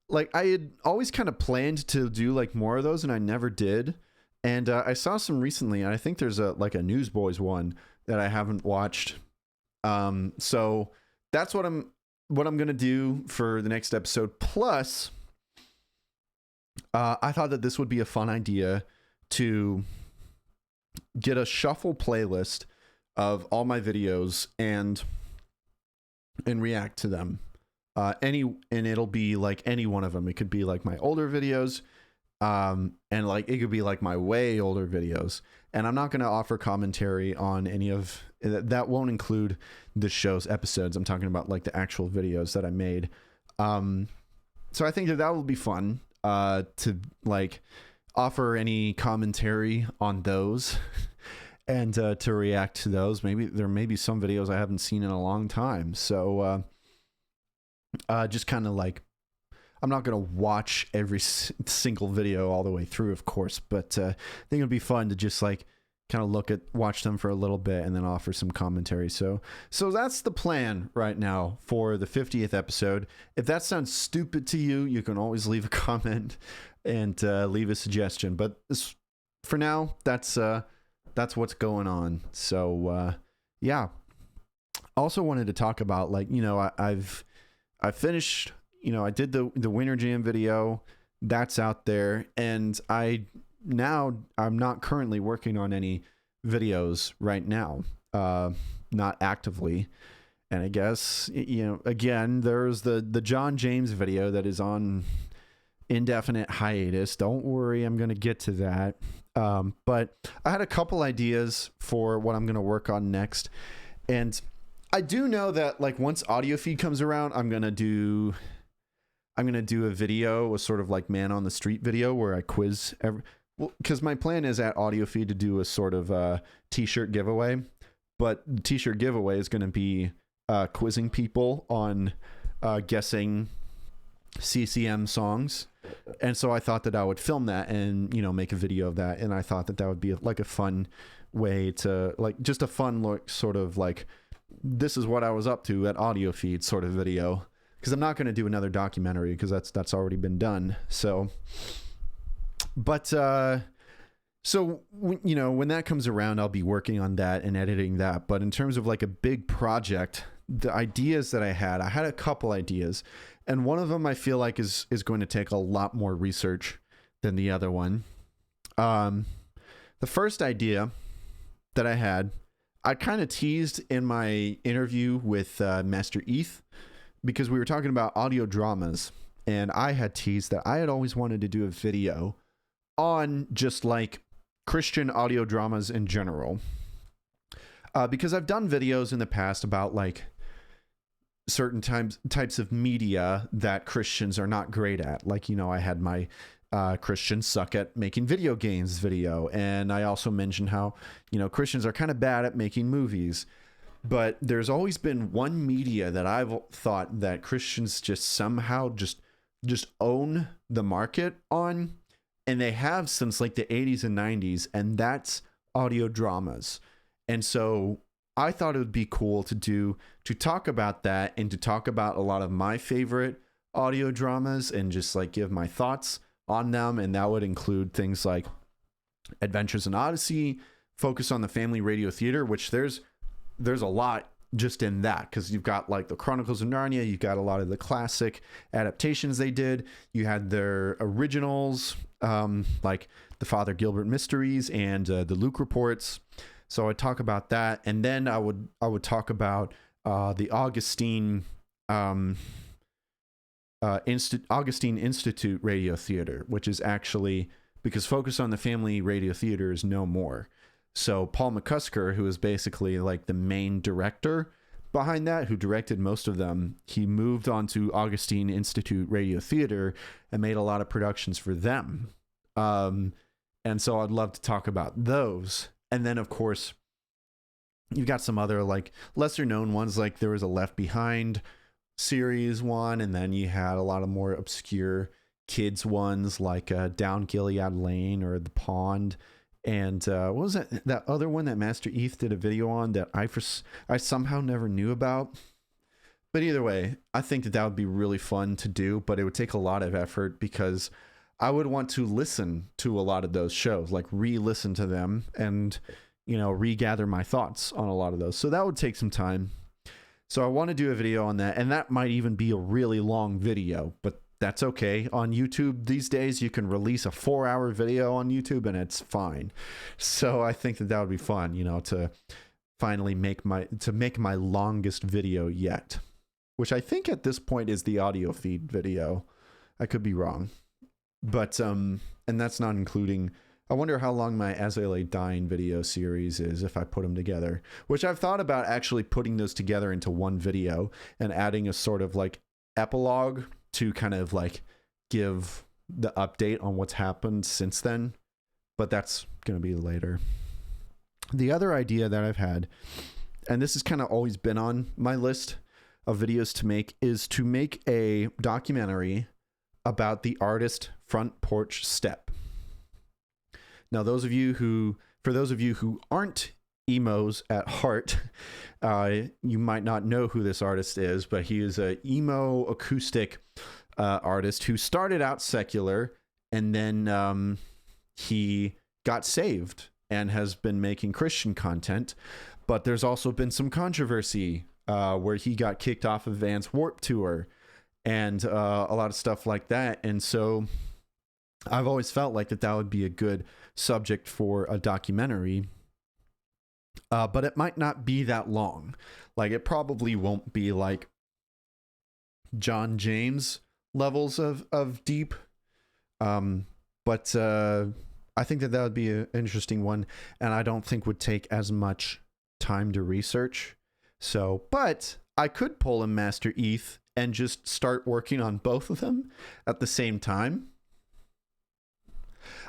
like, I had always kind of planned to do like more of those, and I never did. And I saw some recently, and I think there's a Newsboys one that I haven't watched. So that's what I'm gonna do for the next episode. Plus, I thought that this would be a fun idea to get a shuffle playlist of all my videos and react to them. And it'll be like any one of them. It could be like my older videos, and like it could be like my way older videos. And I'm not going to offer commentary on any of that. Won't include the show's episodes. I'm talking about like the actual videos that I made. So I think that will be fun to like offer any commentary on those and to react to those. Maybe there may be some videos I haven't seen in a long time. So just kind of like, I'm not going to watch every single video all the way through, of course, but I think it'll be fun to just like kind of watch them for a little bit and then offer some commentary. So that's the plan right now for the 50th episode. If that sounds stupid to you, you can always leave a comment and leave a suggestion. But for now, that's what's going on. So yeah. Also wanted to talk about, like, you know, I finished, you know, I did the Winter Jam video that's out there, and I'm not currently working on any videos right now, not actively. And I guess, you know, again, there's the John James video that is on indefinite hiatus. Don't worry, I'm going to get to that. But I had a couple ideas for what I'm going to work on next. And I do know that, like, once audio feed comes around, I'm going to do a video, a sort of like man on the street video where I quiz because my plan is at audio feed to do a sort of t-shirt giveaway, but the t-shirt giveaway is going to be quizzing people on guessing CCM songs. And so I thought that I would film that and, you know, make a video of that. And I thought that would be like a fun way to, like, just a fun look, sort of like, this is what I was up to at audio feed sort of video. Because I'm not going to do another documentary because that's already been done. So, but so you know, when that comes around, I'll be working on that and editing that. But in terms of like a big project, the ideas that I had a couple ideas, and one of them I feel like is going to take a lot more research than the other one. The first idea that I had, I kind of teased in my interview with Master Eth, because we were talking about audio dramas, and I had teased that I had always wanted to do a video on just like Christian audio dramas in general. Because I've done videos in the past about like certain types of media that Christians are not great at. Like, you know, I had my Christians suck at making video games video. And I also mentioned how, you know, Christians are kind of bad at making movies. But there's always been one media that I've thought that Christians just somehow just own the market on, and they have since like the 80s and 90s, and that's audio dramas. And so I thought it would be cool to talk about that and to talk about a lot of my favorite audio dramas and just like give my thoughts on them. And that would include things like Adventures in Odyssey, focus on the family radio theater, which there's a lot just in that, because you've got like the Chronicles of Narnia, you've got a lot of the classic adaptations they did, you had their originals, like the Father Gilbert Mysteries and the Luke Reports. So I'd talk about that, and then I would talk about the Augustine Institute Radio Theater, which is actually, because Focus on the Family Radio Theater is no more. So Paul McCusker, who is basically like the main director behind that, who directed most of them, he moved on to Augustine Institute Radio Theater and made a lot of productions for them. And so I'd love to talk about those. And then, of course, you've got some other like lesser known ones, like there was a Left Behind series one, and then you had a lot of more obscure kids ones like Down Gilead Lane or The Pond. And what was that other one that Master Eth did a video on that I somehow never knew about? But either way, I think that would be really fun to do, but it would take a lot of effort because I would want to listen to a lot of those shows, like re-listen to them and, you know, regather my thoughts on a lot of those. So that would take some time. So I want to do a video on that, and that might even be a really long video, but that's okay. On YouTube these days, you can release a 4-hour video on YouTube and it's fine. So I think that would be fun, to finally make my longest video yet, which I think at this point is the audio feed video. I could be wrong, but and that's not including. I wonder how long my As I Lay Dying video series is if I put them together, which I've thought about actually putting those together into one video and adding a sort of like epilogue to kind of like give the update on what's happened since then, but that's going to be later. The other idea that I've had, and this has kind of always been on my list of videos to make, is to make a documentary about the artist Front Porch Step. Now, for those of you who aren't emos at heart, you might not know who this artist is, but he is an emo acoustic artist who started out secular, and then he got saved and has been making Christian content. But there's also been some controversy where he got kicked off of Vans Warped Tour and a lot of stuff like that. And so I've always felt like that would be a good subject for a documentary. But it might not be that long. Like, it probably won't be like John James levels of deep. But I think that would be an interesting one, and I don't think would take as much time to research. So, but I could pull a Master Eth and just start working on both of them at the same time.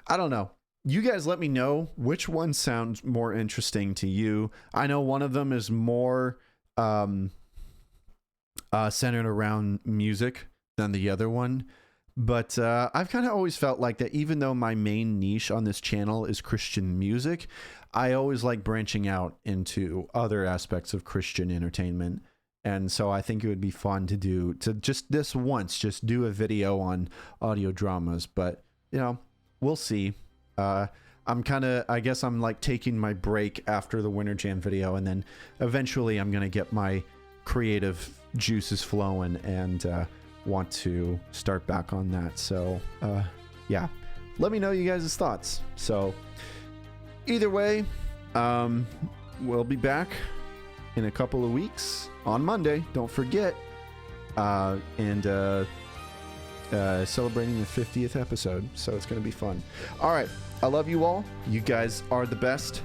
I don't know. You guys let me know which one sounds more interesting to you. I know one of them is more centered around music than the other one. But I've kind of always felt like that even though my main niche on this channel is Christian music, I always like branching out into other aspects of Christian entertainment. And so I think it would be fun to do just do a video on audio dramas. But, we'll see. I guess I'm like taking my break after the Winter Jam video, and then eventually I'm going to get my creative juices flowing and want to start back on that. So yeah, let me know you guys' thoughts. So either way, we'll be back in a couple of weeks on Monday, don't forget, and celebrating the 50th episode, so it's gonna be fun. All right, I love you all. You guys are the best.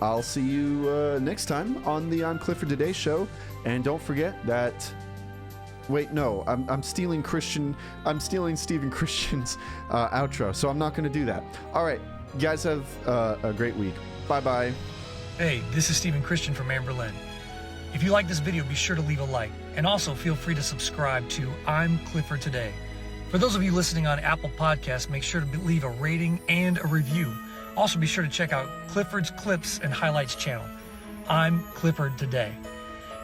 I'll see you next time on the I'm Clifford Today show. And don't forget that. Wait, no, I'm stealing Stephen Christian's outro, so I'm not going to do that. All right, you guys have a great week. Bye-bye. Hey, this is Stephen Christian from Amberlin. If you like this video, be sure to leave a like, and also feel free to subscribe to I'm Clifford Today. For those of you listening on Apple Podcasts, make sure to leave a rating and a review. Also, be sure to check out Clifford's Clips and Highlights channel. I'm Clifford Today.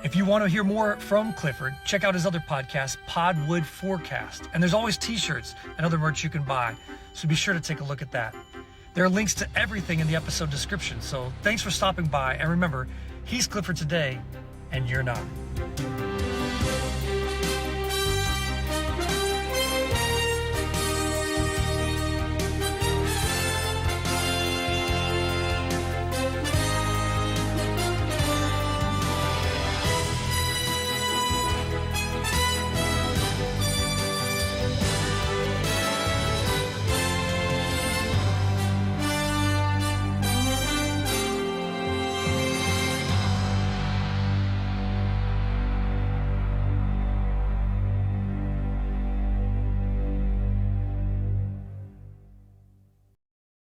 If you want to hear more from Clifford, check out his other podcast, Podwood Forecast. And there's always t-shirts and other merch you can buy, so be sure to take a look at that. There are links to everything in the episode description, so thanks for stopping by. And remember, he's Clifford Today, and you're not.